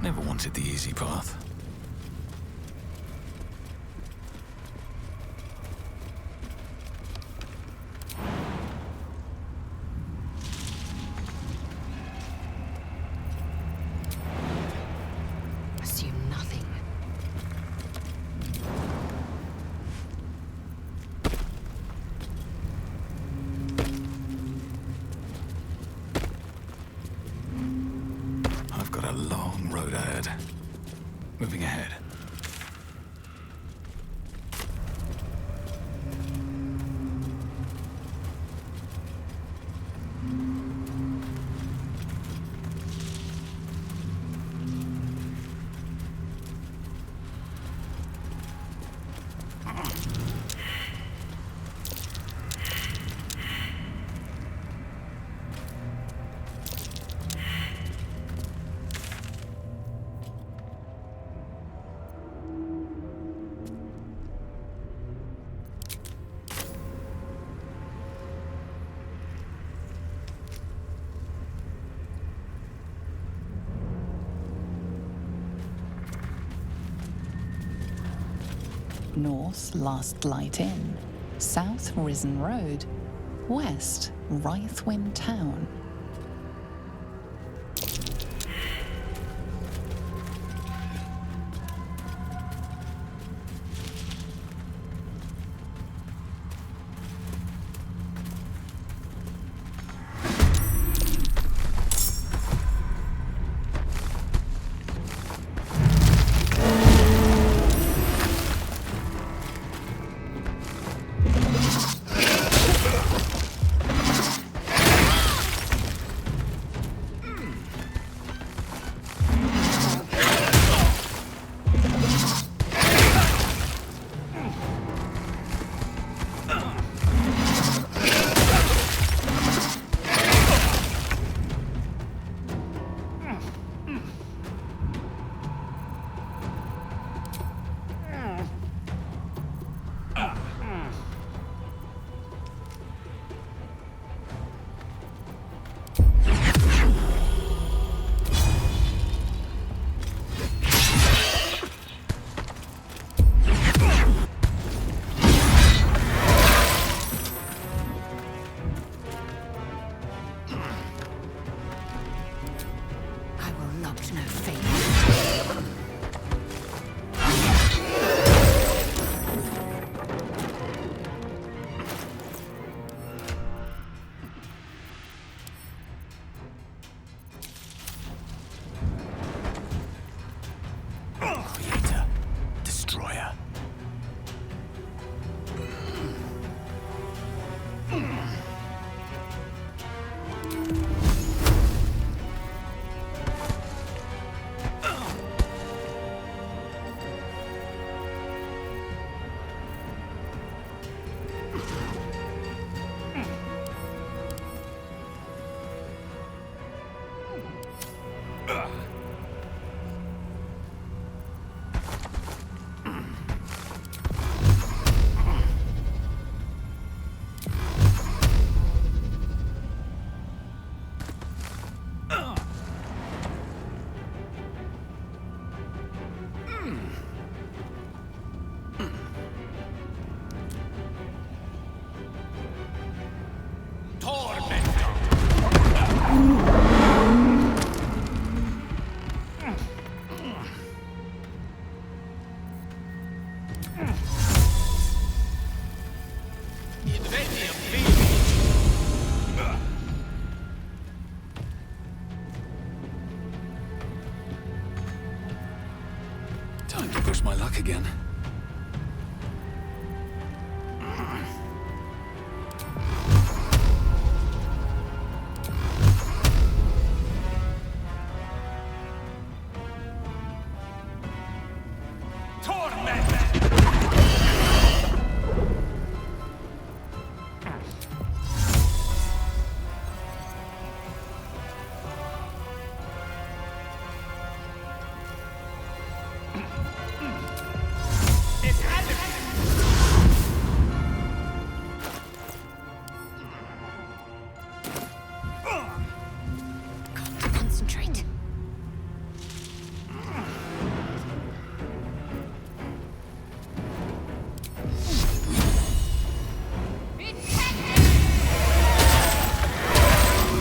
Never wanted the easy path. Assume nothing. I've got a long road ahead. Moving ahead. North, Last Light Inn. South, Risen Road. West, Rythwin Town. luck again. Concentrate.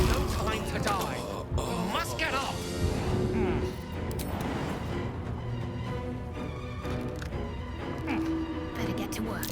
No time to die. We must get up. Better get to work.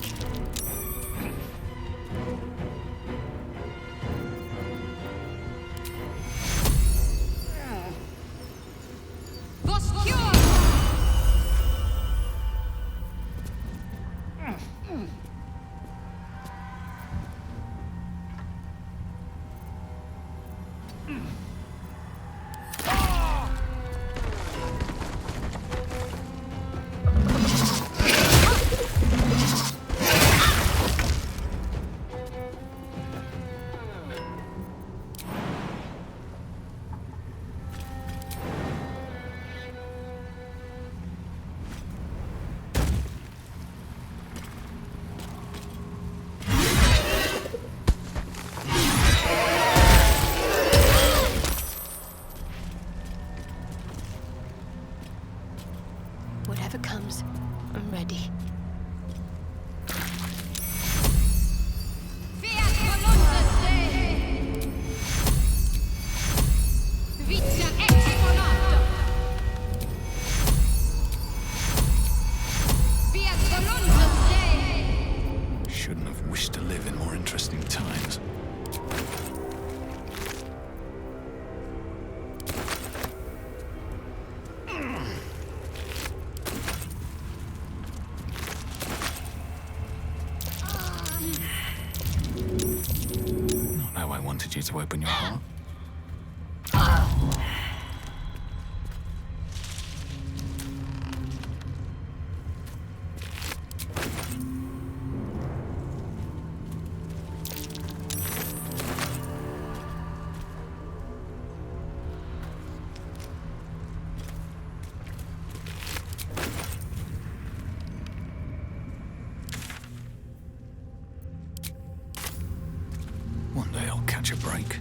Whatever comes, I'm ready. Shouldn't have wished to live in more interesting times. Not how I wanted you to open your heart. One day I'll catch a break.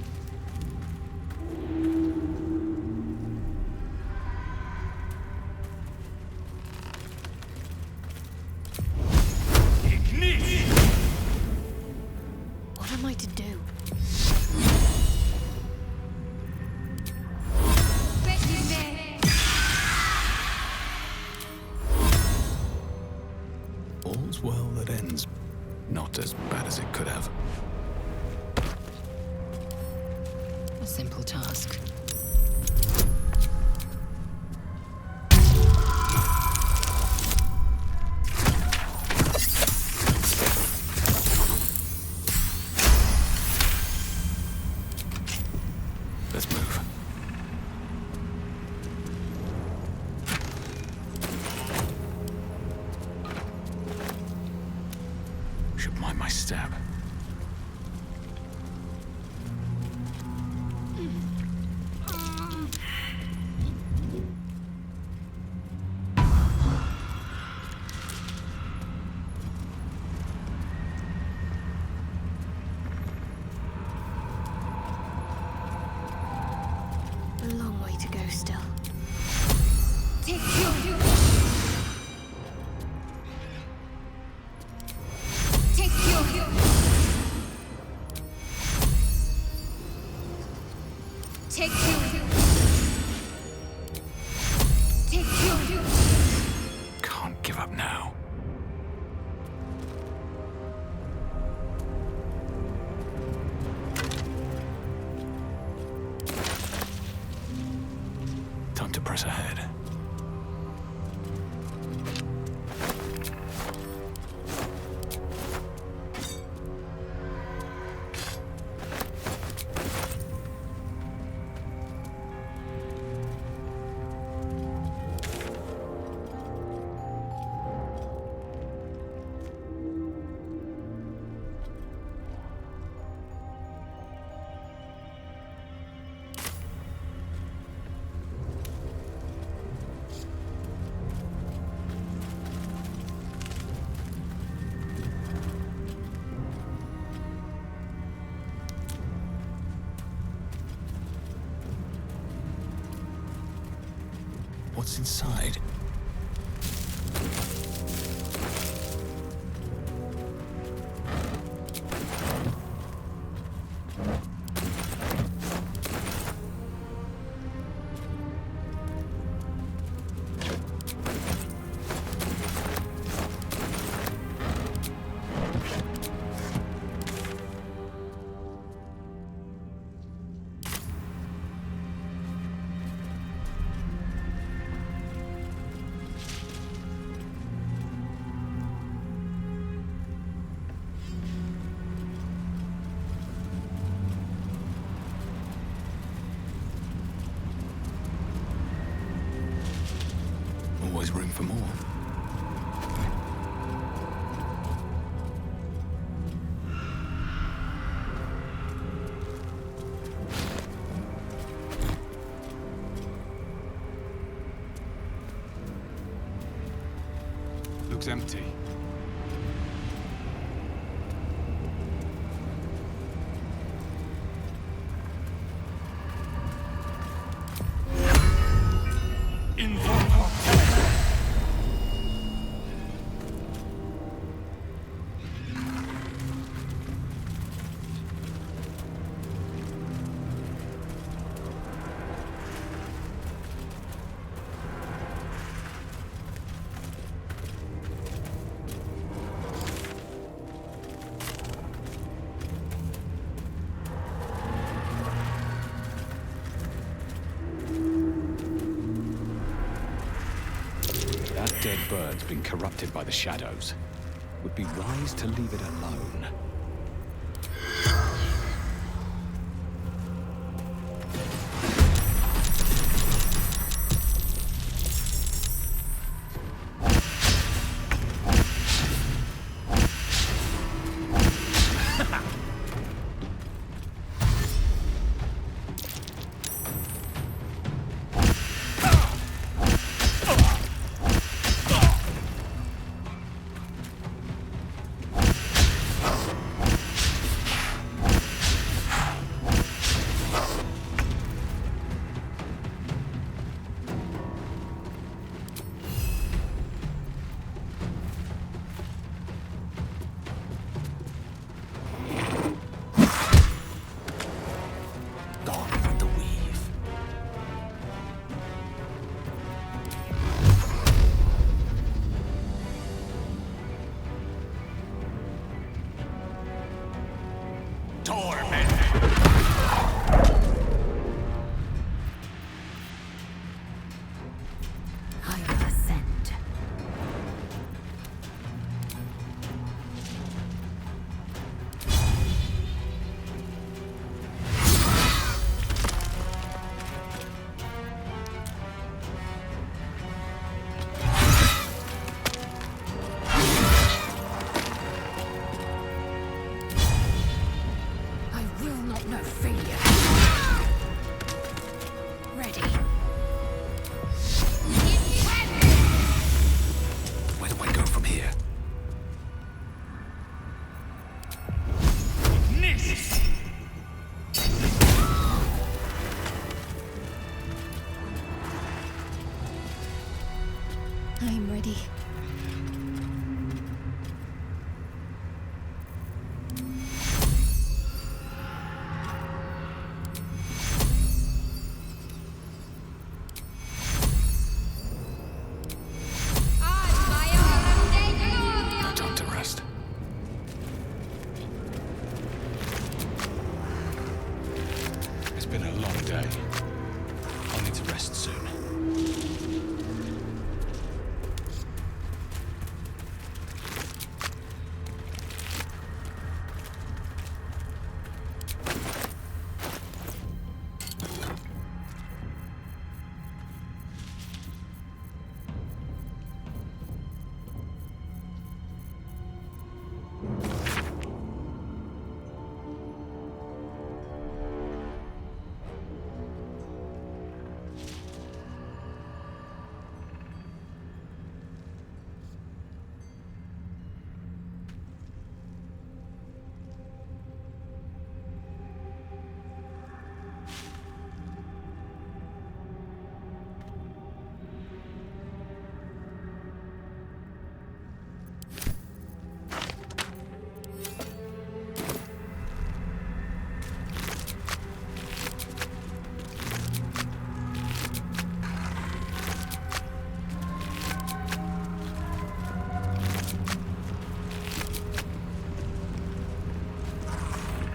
What am I to do? All's well that ends. Not as bad as it could have. A simple task. Let's move. Should mind my stab. A long way to go still. Take Can't give up now. Time to press ahead. what's inside. Always room for more. Looks empty. That dead bird's been corrupted by the shadows. Would be wise to leave it alone. I'm ready. No time to rest. It's been a long day. I'll need to rest soon.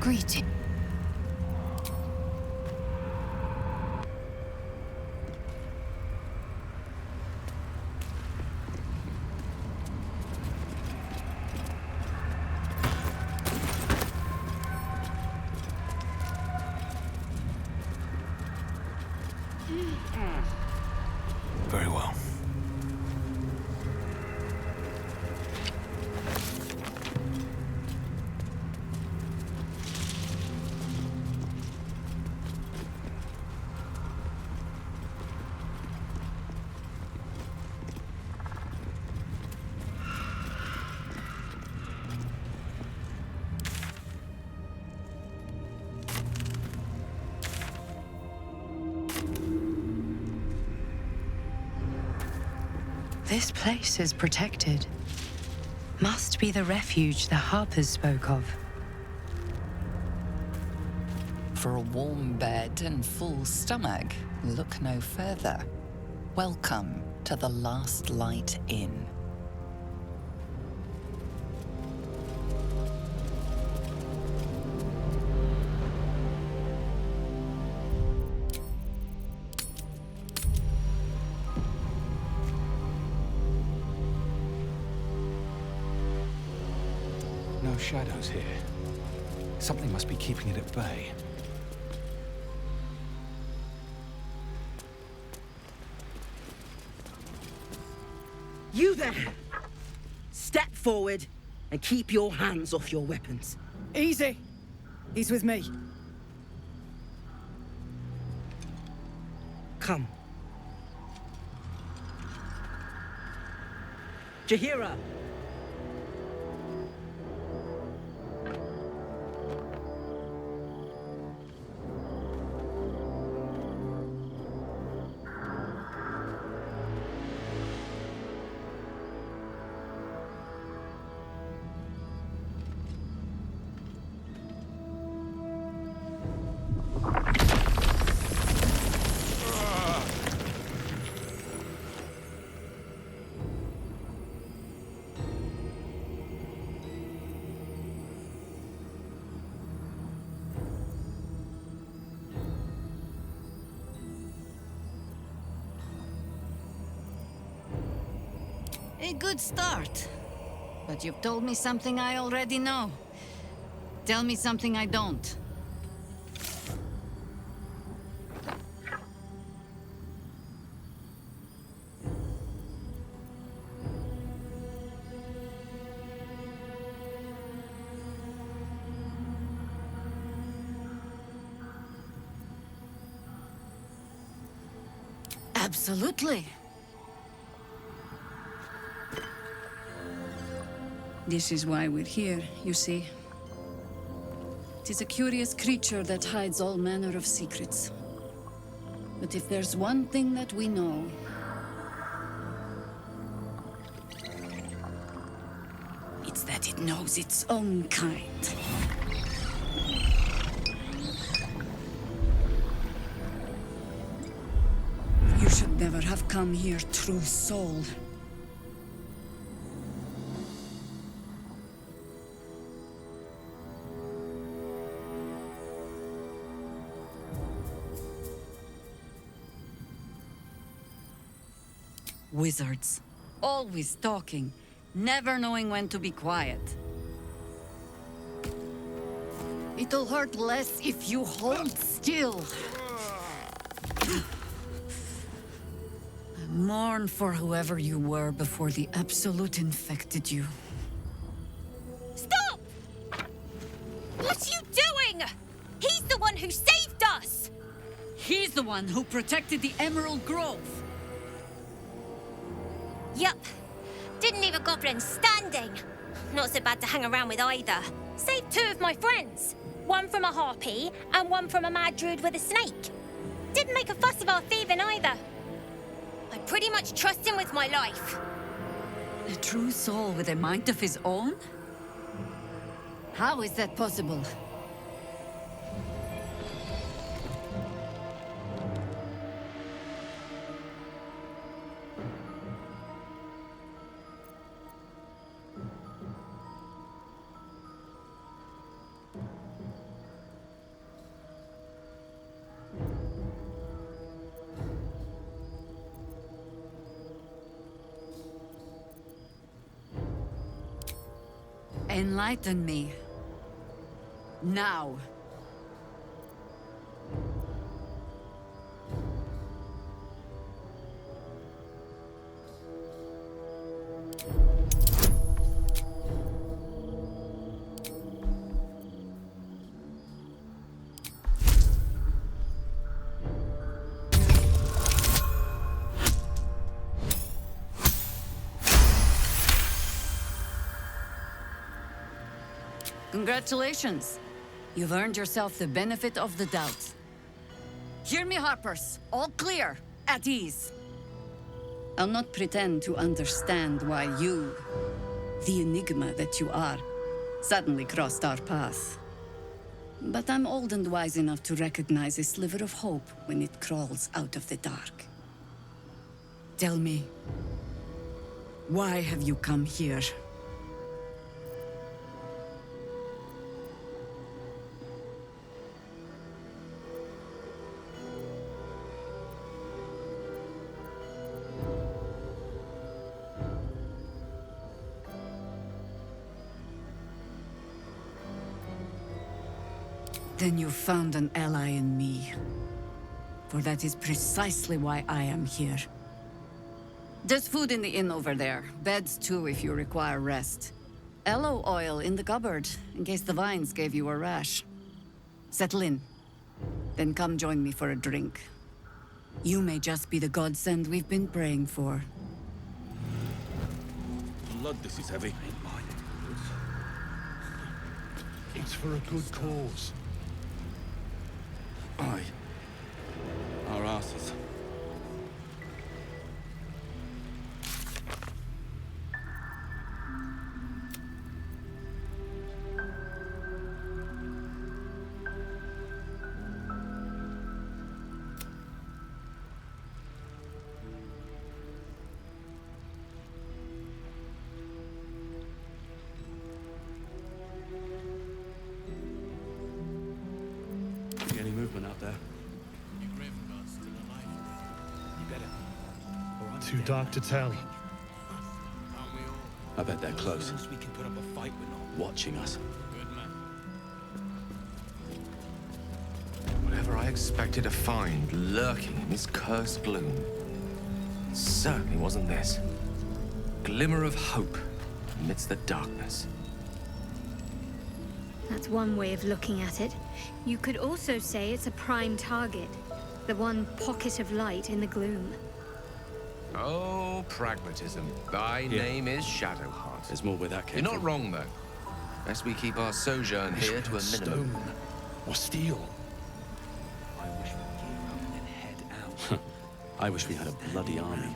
Greeting. Very well. This place is protected. Must be the refuge the Harpers spoke of. For a warm bed and full stomach, look no further. Welcome to the Last Light Inn. No shadows here. Something must be keeping it at bay. You there! Step forward and keep your hands off your weapons. Easy. He's with me. Come. Jahira! A good start. But you've told me something I already know. Tell me something I don't. Absolutely. This is why we're here, you see. It is a curious creature that hides all manner of secrets. But if there's one thing that we know, it's that it knows its own kind. You should never have come here, true soul. Wizards. Always talking, never knowing when to be quiet. It'll hurt less if you hold still. Mourn for whoever you were before the Absolute infected you. Stop! What are you doing? He's the one who saved us! He's the one who protected the Emerald Grove. Yup. Didn't leave a goblin standing. Not so bad to hang around with either. Saved two of my friends. One from a harpy, and one from a mad druid with a snake. Didn't make a fuss of our thieving either. I pretty much trust him with my life. A true soul with a mind of his own? How is that possible? Enlighten me. Now. Congratulations. You've earned yourself the benefit of the doubt. Hear me, Harpers. All clear. At ease. I'll not pretend to understand why you, the enigma that you are, suddenly crossed our path. But I'm old and wise enough to recognize a sliver of hope when it crawls out of the dark. Tell me, why have you come here? Then you've found an ally in me. For that is precisely why I am here. There's food in the inn over there. Beds too if you require rest. Aloe oil in the cupboard, in case the vines gave you a rash. Settle in. Then come join me for a drink. You may just be the godsend we've been praying for. Blood, this is heavy. It's for a good cause. Aye. Our asses. Any movement out there? Too dark to tell. I bet they're close. We can put up a fight with them. Watching us. Whatever I expected to find lurking in this cursed gloom, it certainly wasn't this. Glimmer of hope amidst the darkness. That's one way of looking at it. You could also say it's a prime target. The one pocket of light in the gloom. Oh, pragmatism. Thy name is Shadowheart. There's more where that came You're not wrong, though. Best we keep our sojourn here to a minimum. Stone or steel. I wish we had a bloody army.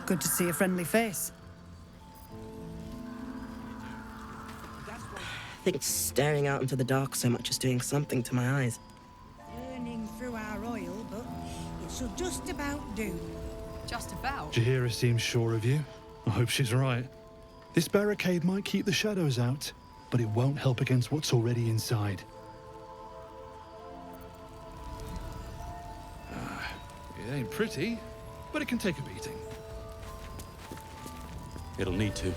Good to see a friendly face. I think staring out into the dark so much is doing something to my eyes. Burning through our oil, but it should just about do. Just about? Jaheira seems sure of you. I hope she's right. This barricade might keep the shadows out, but it won't help against what's already inside. It ain't pretty, but it can take a beating. It'll need to.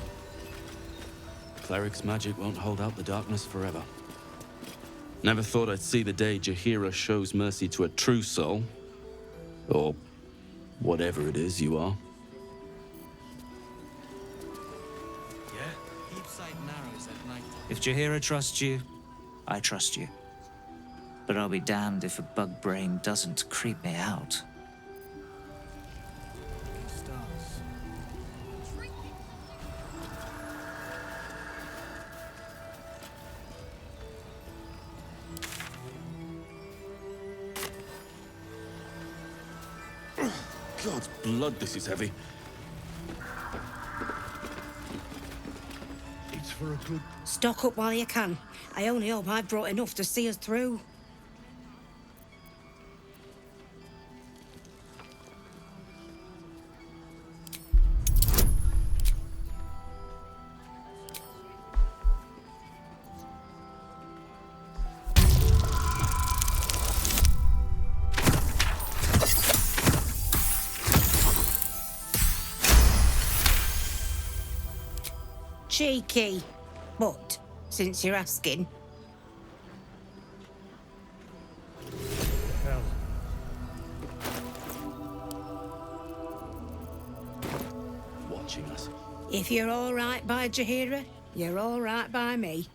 Cleric's magic won't hold out the darkness forever. Never thought I'd see the day Jaheira shows mercy to a true soul. Or whatever it is you are. Keep sight narrows at night. If Jaheira trusts you, I trust you. But I'll be damned if a bug brain doesn't creep me out. God's blood, this is heavy. It's for a good... Stock up while you can. I only hope I've brought enough to see us through. Cheeky. But, since you're asking, Watching us. if you're all right by Jaheira, you're all right by me.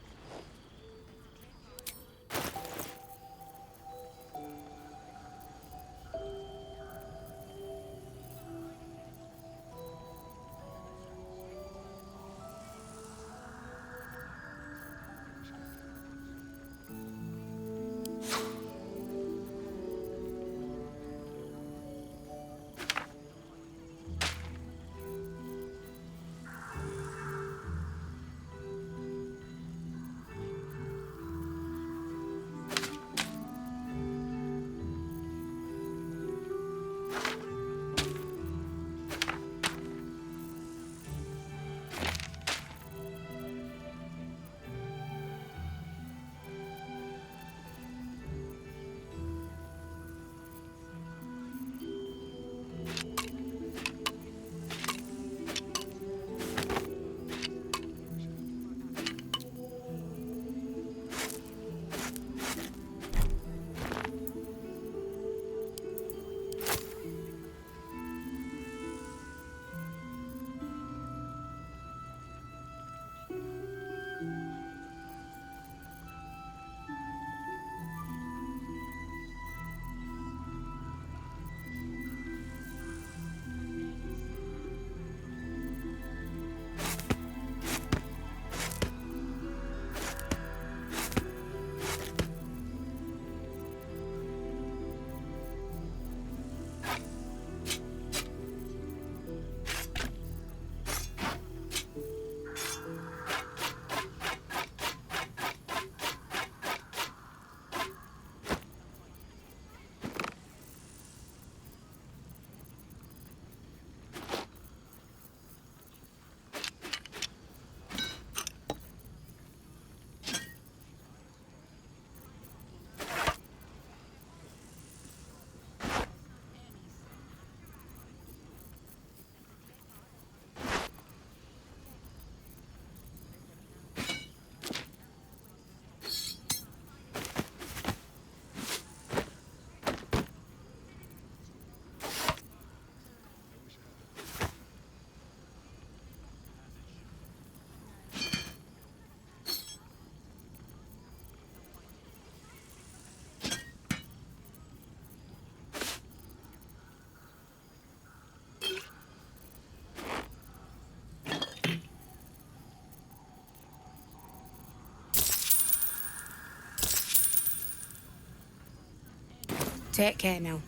Take care now.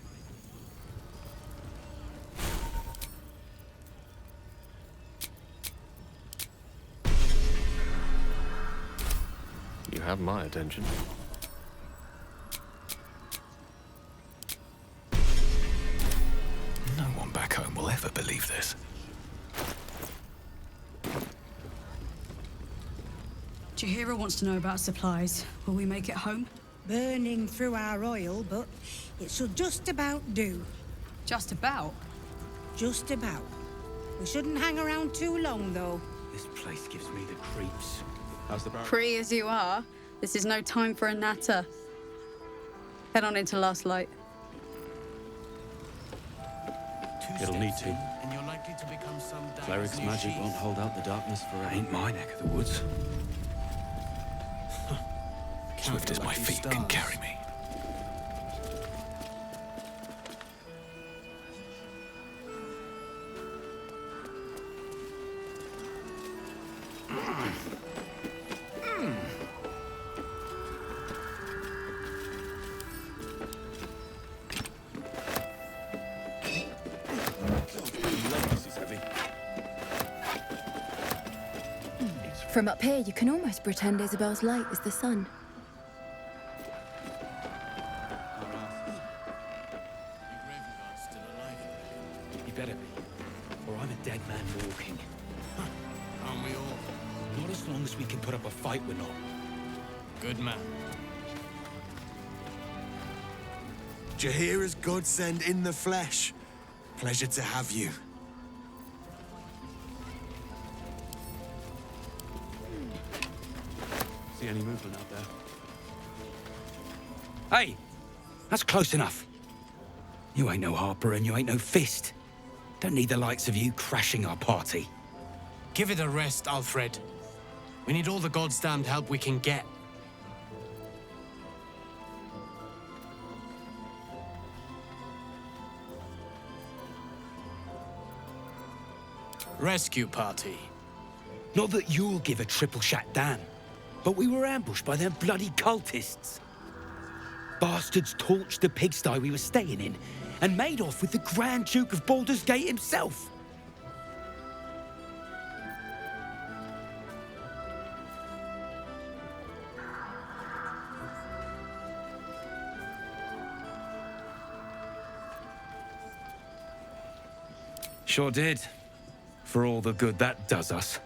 You have my attention. No one back home will ever believe this. Jaheira wants to know about supplies. Will we make it home? Burning through our oil, but it should just about do. Just about? Just about. We shouldn't hang around too long, though. This place gives me the creeps. How's the barrel? Free as you are, this is no time for a natter. Head on into Last Light. It'll need to. And you're likely to become some Cleric's magic won't hold out the darkness forever. Ain't my neck of the woods. Swift as my feet can carry me. From up here, you can almost pretend Isabel's light is the sun. You better be, or I'm a dead man walking. Aren't we all? Not as long as we can put up a fight, we're not. Good man. Jaheira's godsend in the flesh. Pleasure to have you. See any movement out there? Hey! That's close enough. You ain't no Harper and you ain't no Fist. Don't need the likes of you crashing our party. Give it a rest, Alfred. We need all the god's damned help we can get. Rescue party. Not that you'll give a triple shot damn, but we were ambushed by them bloody cultists. Bastards torched the pigsty we were staying in and made off with the Grand Duke of Baldur's Gate himself. Sure did. For all the good that does us.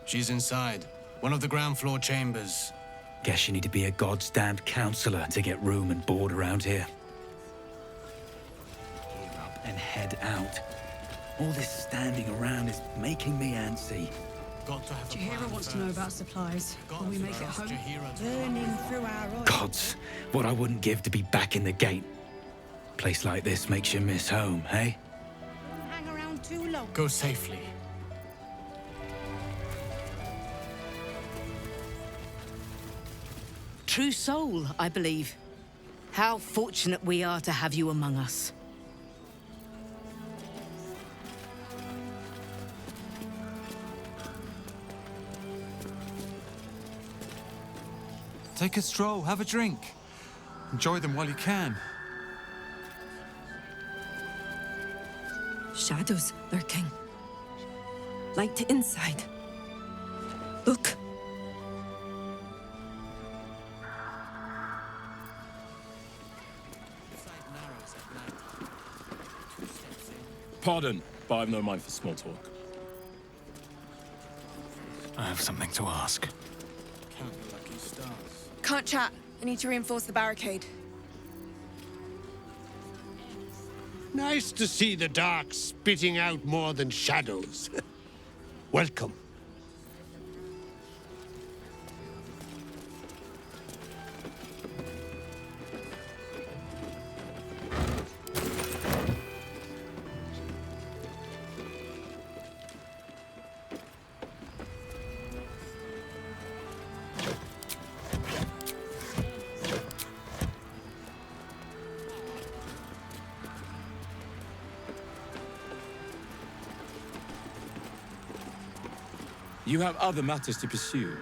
She's inside. One of the ground floor chambers. Guess you need to be a god's damned counselor to get room and board around here. Gear up and head out. All this standing around is making me antsy. Jahira wants to know about supplies. Will we make it home? Burning through our oil. Gods, what I wouldn't give to be back in the gate. Place like this makes you miss home, hey? Hang around too long. Go safely. True soul, I believe. How fortunate we are to have you among us. Take a stroll, have a drink. Enjoy them while you can. Shadows lurking. Light to inside. Look. Pardon, but I've no mind for small talk. I have something to ask. Can't chat. I need to reinforce the barricade. Nice to see the dark spitting out more than shadows. Welcome. You have other matters to pursue.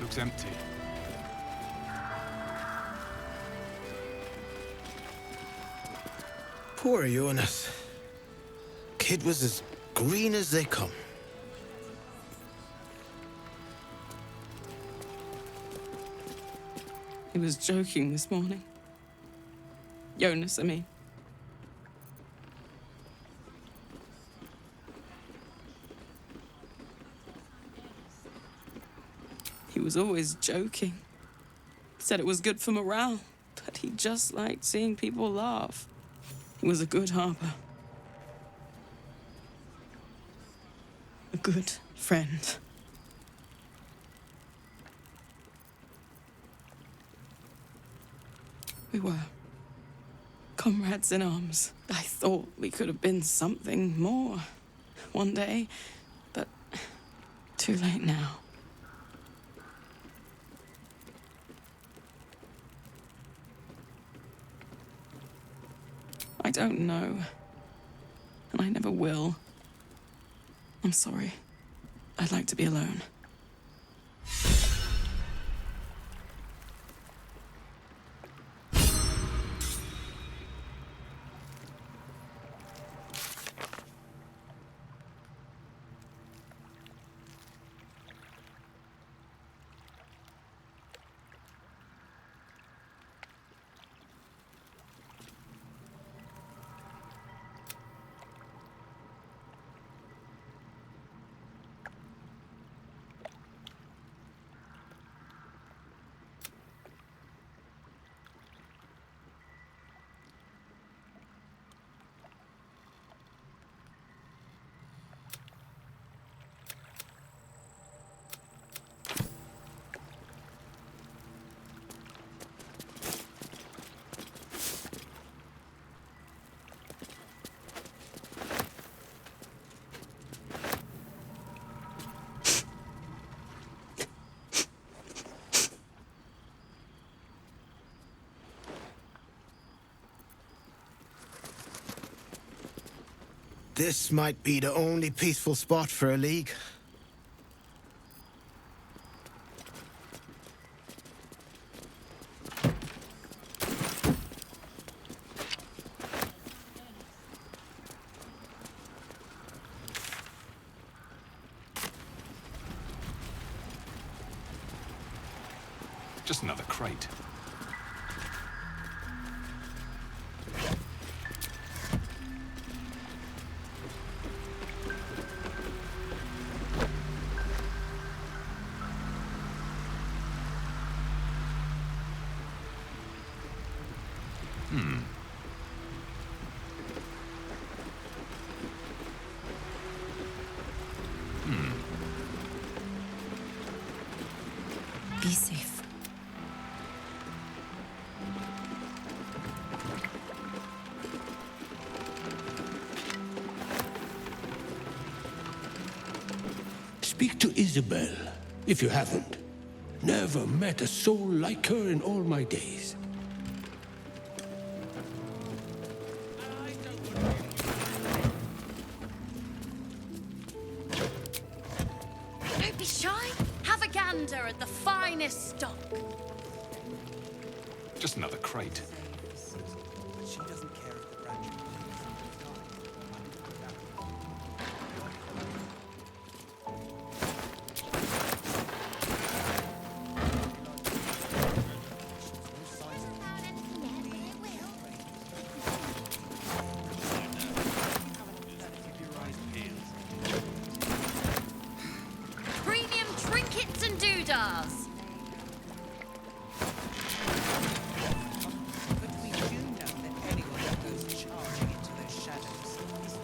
Looks empty. Poor Jonas. Kid was as green as they come. He was joking this morning. Jonas, I mean. He was always joking. Said it was good for morale, but he just liked seeing people laugh. He was a good harper. A good friend. We were comrades in arms. I thought we could have been something more one day, but too late now. I don't know, and I never will. I'm sorry. I'd like to be alone. This might be the only peaceful spot for a league. Just another crate. Be safe. Speak to Isabel, if you haven't. Never met a soul like her in all my days. Don't be shy. Have a gander at the finest stock. Just another crate. She doesn't care if the grandchildren Premium trinkets and doodahs. But we do know that anyone who goes charging into those shadows is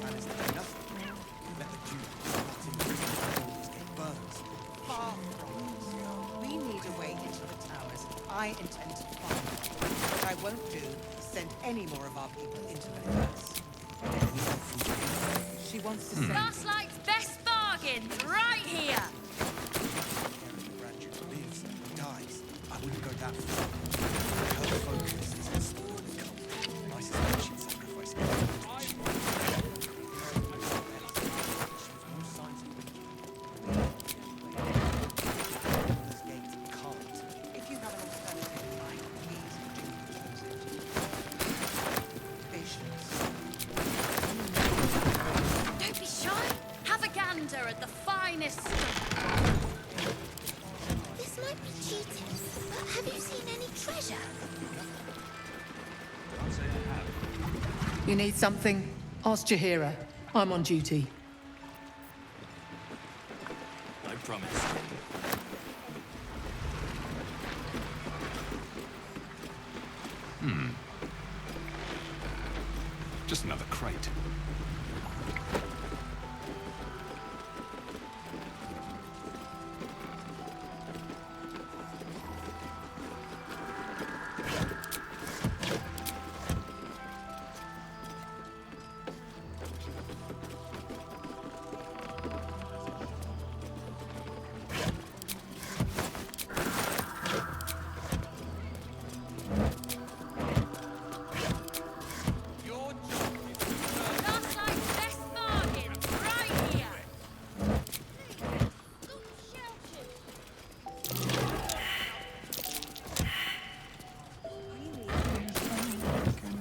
and is there nothing? You let the Duke rot in prison before get burned. Far from us. We need a way into the towers. I intend to find one. What I won't do is send any more of our people into the curse. She wants to send Gaslight's best bargain, right here. lives, dies. I wouldn't go that far. Her focus is on stopping the cult. I suspect she'd sacrifice If you have an alternative in mind, please do use it. Patience. Don't be shy. Have a gander at the finest stock. This might be cheating, but have you seen any treasure? You need something? Ask Jaheira. I'm on duty. I promise. Just another crate. Gaslight's best bargain, right here.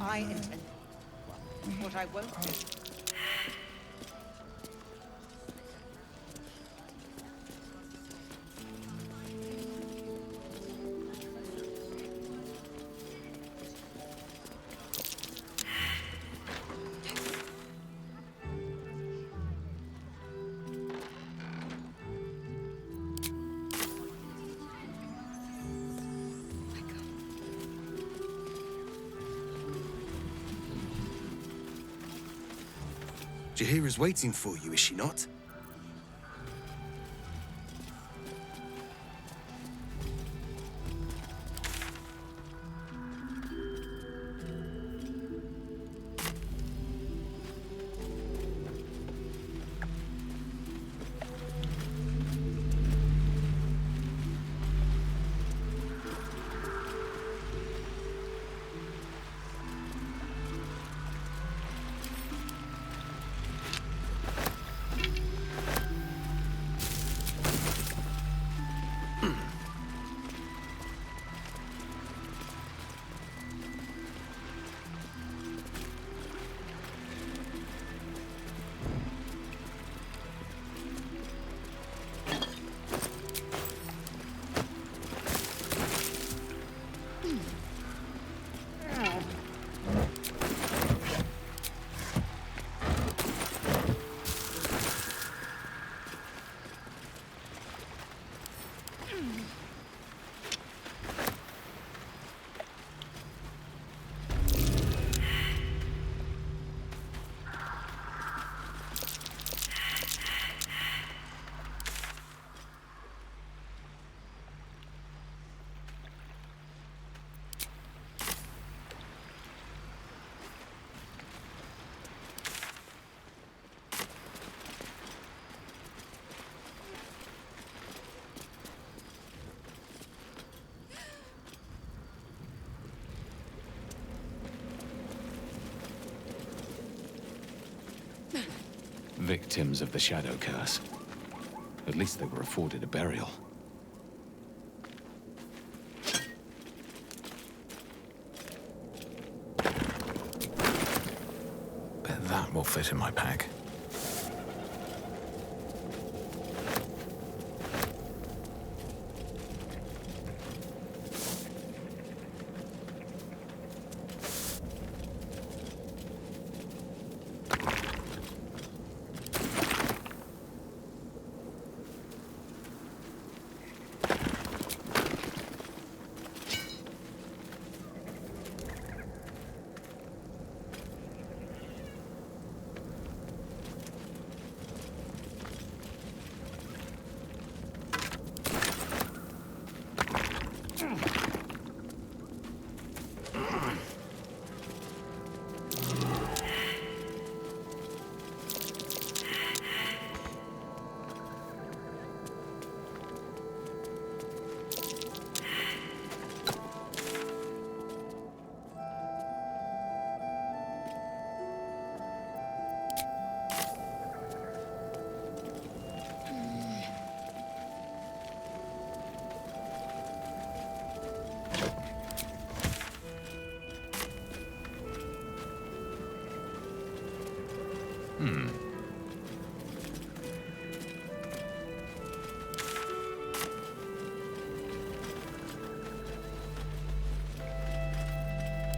I intend. What I won't do. Jaheira's waiting for you, is she not? Victims of the Shadow Curse. At least they were afforded a burial. Bet that will fit in my pack.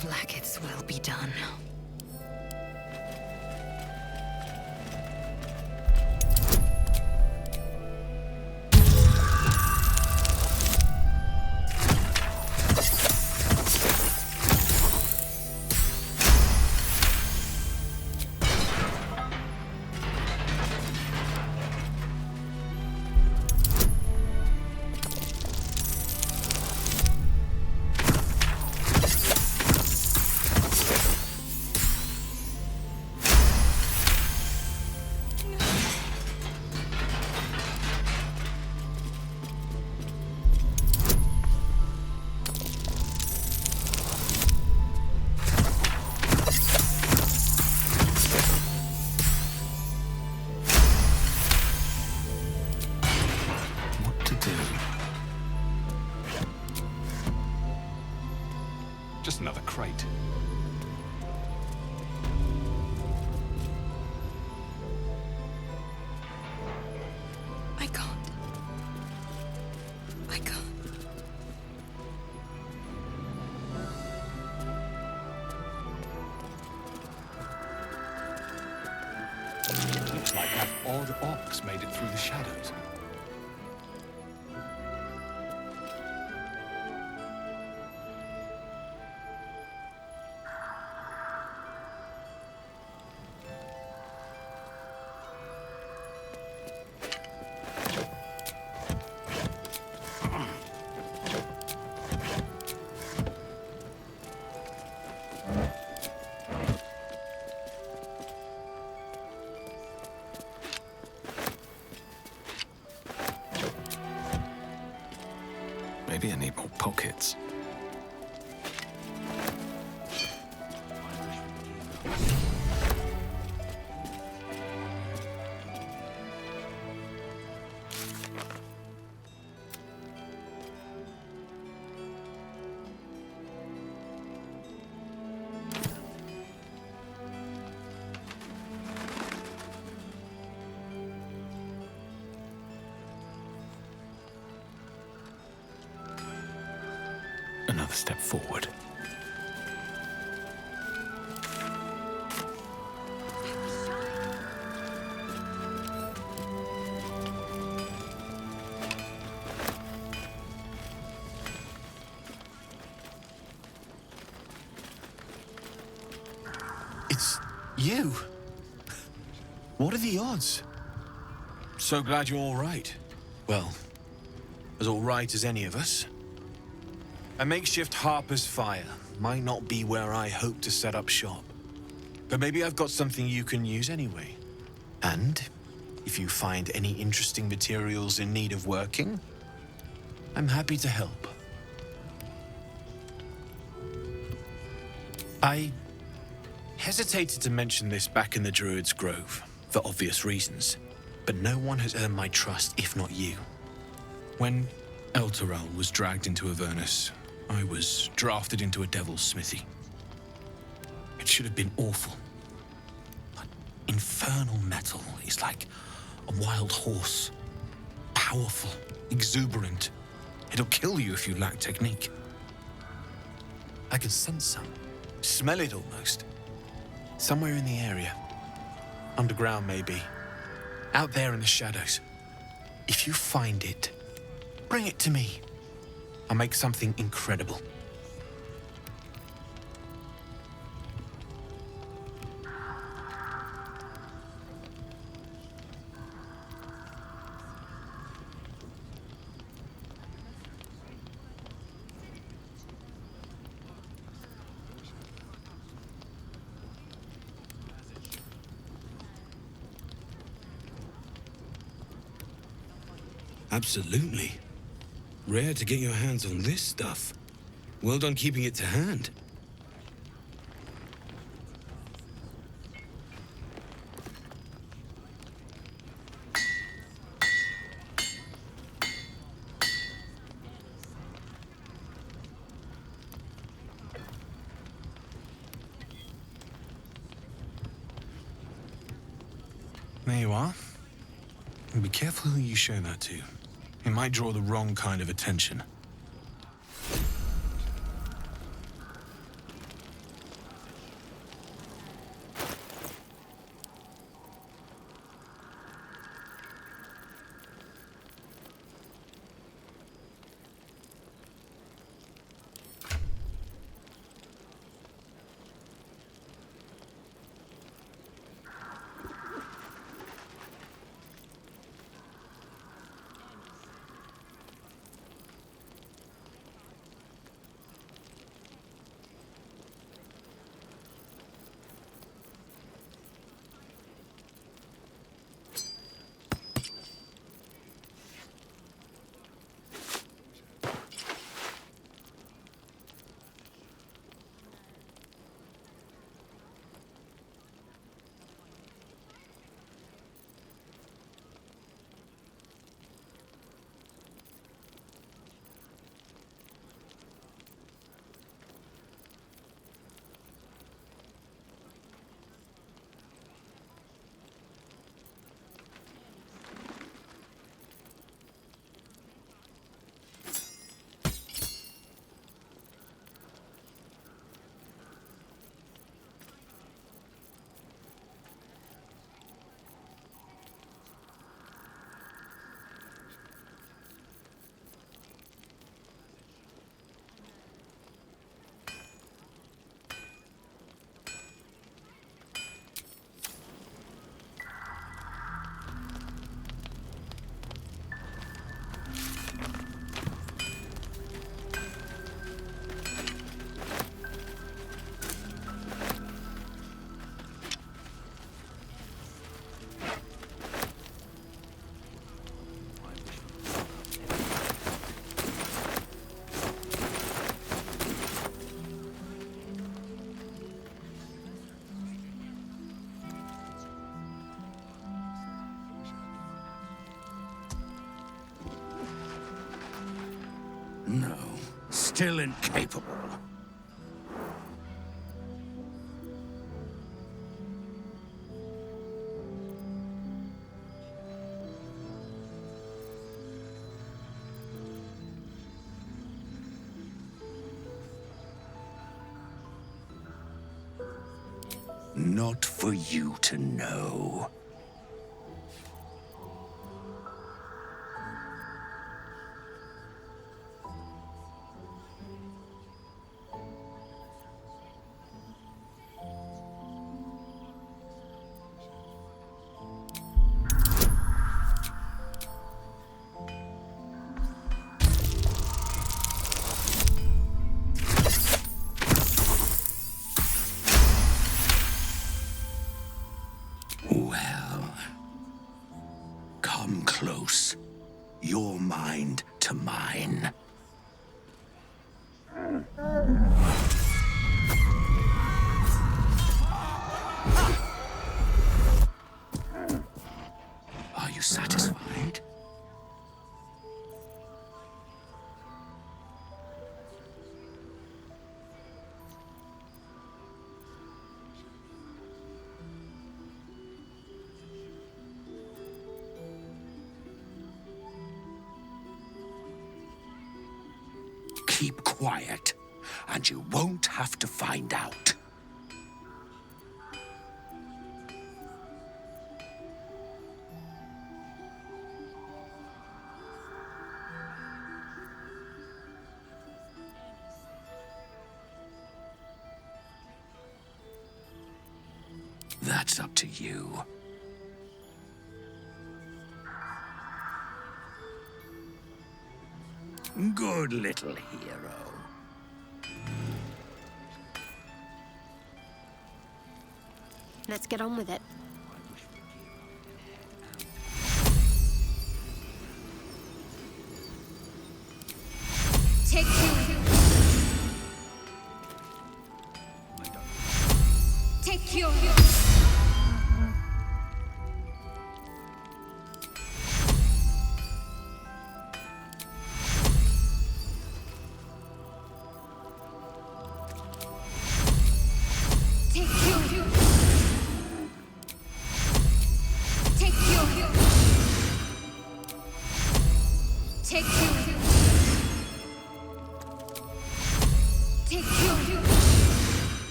Vlaakith's will be done. Just another crate. I can't. I can't. Looks like that odd ox made it through the shadows. Maybe I need more pockets. Another step forward. It's you. What are the odds? So glad you're all right. Well, as all right as any of us. A makeshift Harper's Fire might not be where I hope to set up shop. But maybe I've got something you can use anyway. And if you find any interesting materials in need of working, I'm happy to help. I hesitated to mention this back in the Druid's Grove, for obvious reasons, but no one has earned my trust if not you. When Elturel was dragged into Avernus, I was drafted into a devil's smithy. It should have been awful. But infernal metal is like a wild horse. Powerful, exuberant. It'll kill you if you lack technique. I can sense some. Smell it almost. Somewhere in the area. Underground, maybe. Out there in the shadows. If you find it, bring it to me. I'll make something incredible. Absolutely. Rare to get your hands on this stuff. Well done keeping it to hand. There you are. And be careful who you show that to. It might draw the wrong kind of attention. No, still incapable. Not for you to know. Well, come close. Your mind to mine. keep quiet, and you won't have to find out. That's up to you. Good little hero. Let's get on with it. Take you. Take you.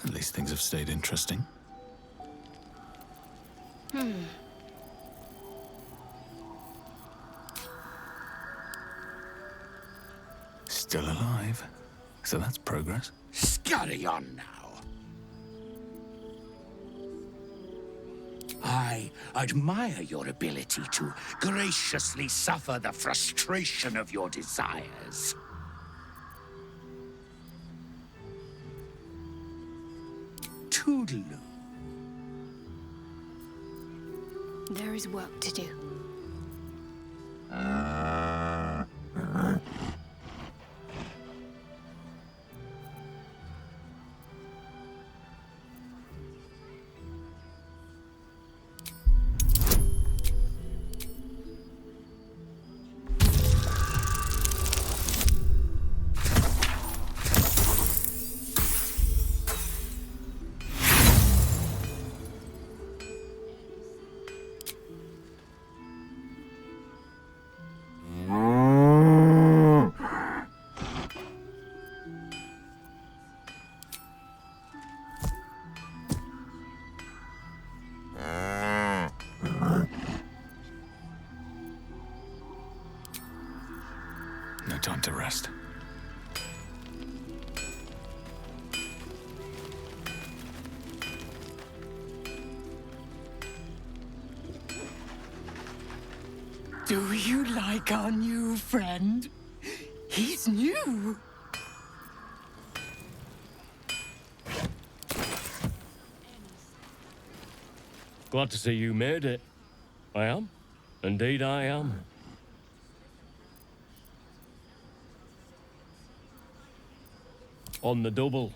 At least things have stayed interesting. Still alive. So that's progress. Scurry on now. I admire your ability to graciously suffer the frustration of your desires. Toodaloo. There is work to do. No time to rest. Do you like our new friend? He's new. Glad to see you made it. I am. Indeed I am. On the double.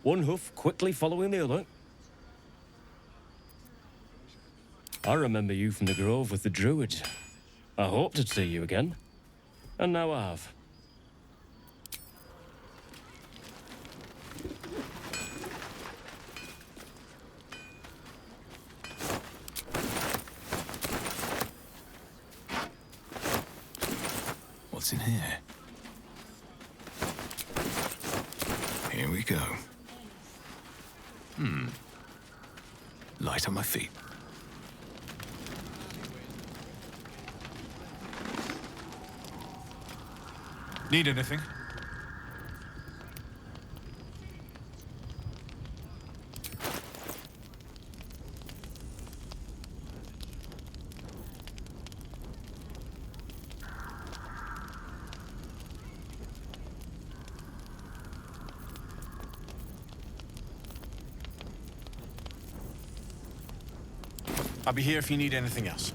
One hoof quickly following the other. I remember you from the grove with the druids. I hoped to see you again. And now I have. What's in here? Here we go. Light on my feet. Need anything? I'll be here if you need anything else.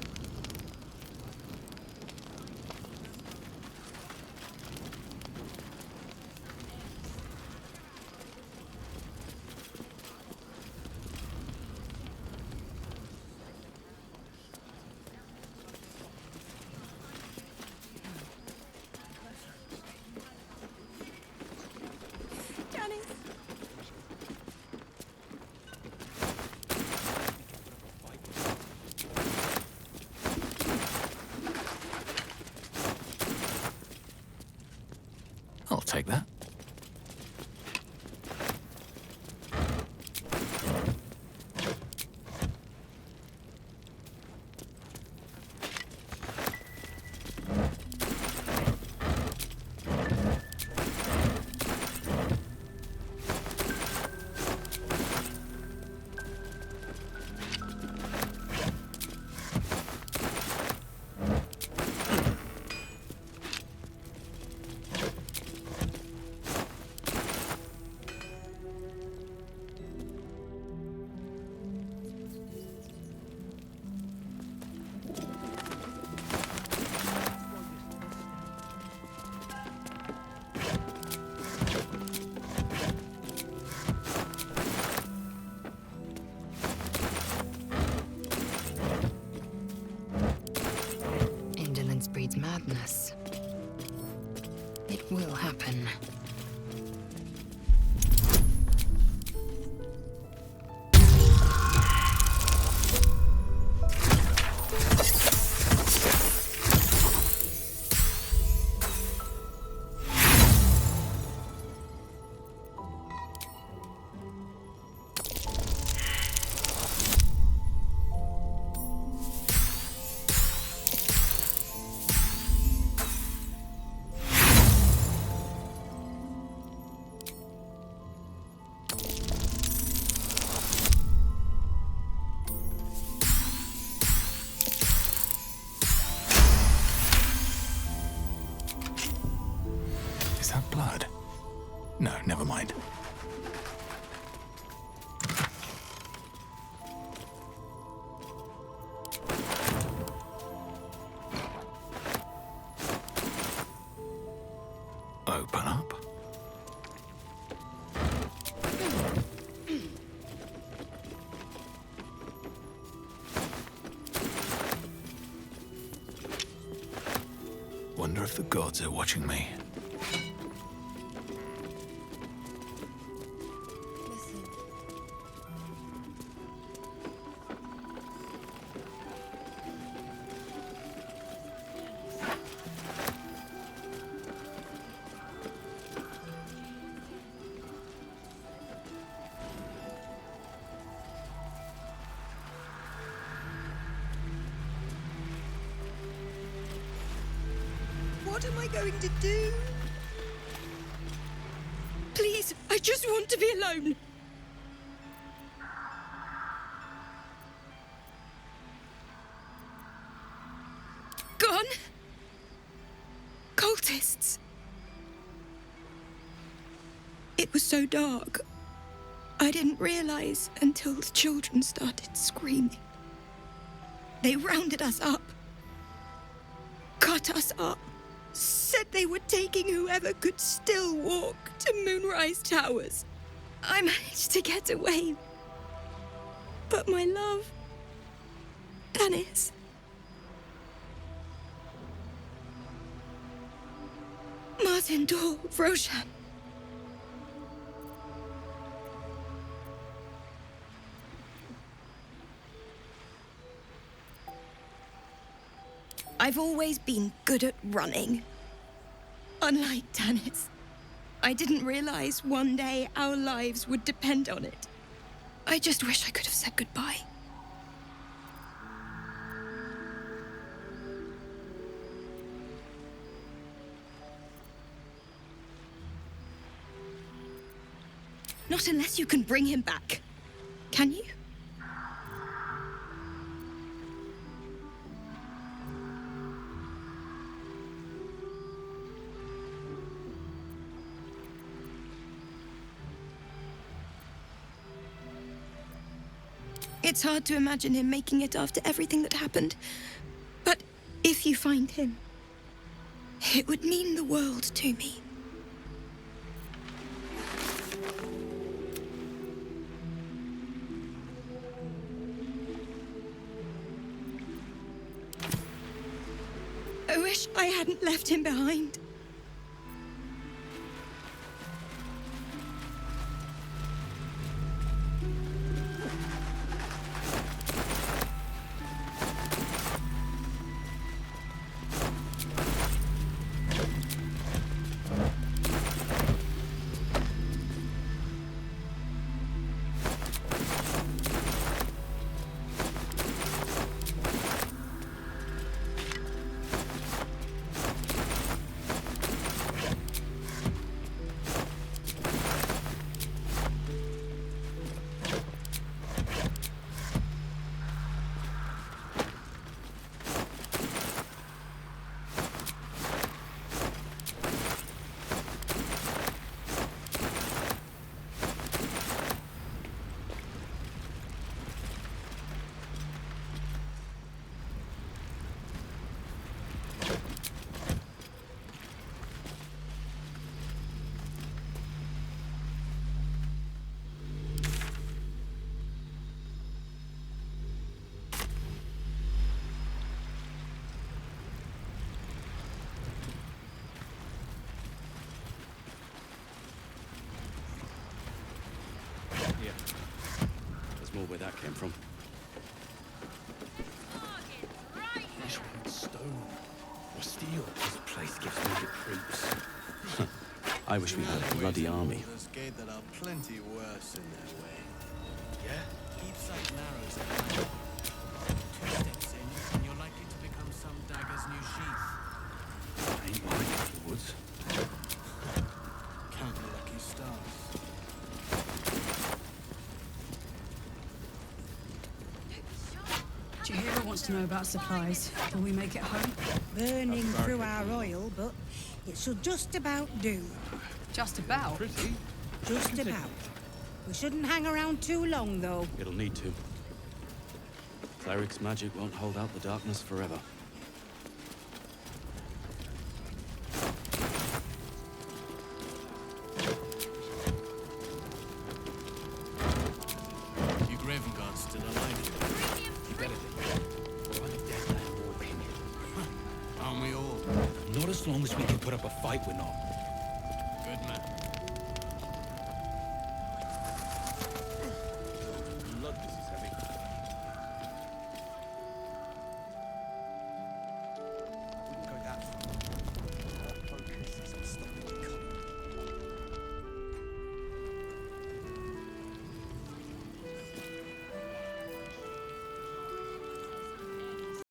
madness. It will happen. Is that blood? No, never mind. Open up. Wonder if the gods are watching me. What am I going to do? Please, I just want to be alone. Gone? Cultists. It was so dark. I didn't realize until the children started screaming. They rounded us up. Cut us up. Said they were taking whoever could still walk to Moonrise Towers. I managed to get away. But my love, Tanis, Martin Dor, Roshan. I've always been good at running. Unlike Tanis, I didn't realize one day our lives would depend on it. I just wish I could have said goodbye. Not unless you can bring him back. Can you? It's hard to imagine him making it after everything that happened. But if you find him, it would mean the world to me. I wish I hadn't left him behind. sure where that came from. Wish we had stone or steel. This place gives me the creeps. I wish we had a bloody army. This gate that are plenty worse in their way. Yeah? Keep sight narrows at night. 2 steps in, and you're likely to become some dagger's new sheath. Ain't mine afterwards. Count your lucky stars. Jahira wants to know about supplies. Will we make it home? Burning through our oil, but it should just about do. Just about? Just about. We shouldn't hang around too long, though. It'll need to. Cleric's magic won't hold out the darkness forever. You Graven Guards still alive? You better be. We're on a deathland walking. Aren't we all? Not as long as we can put up a fight, we're not.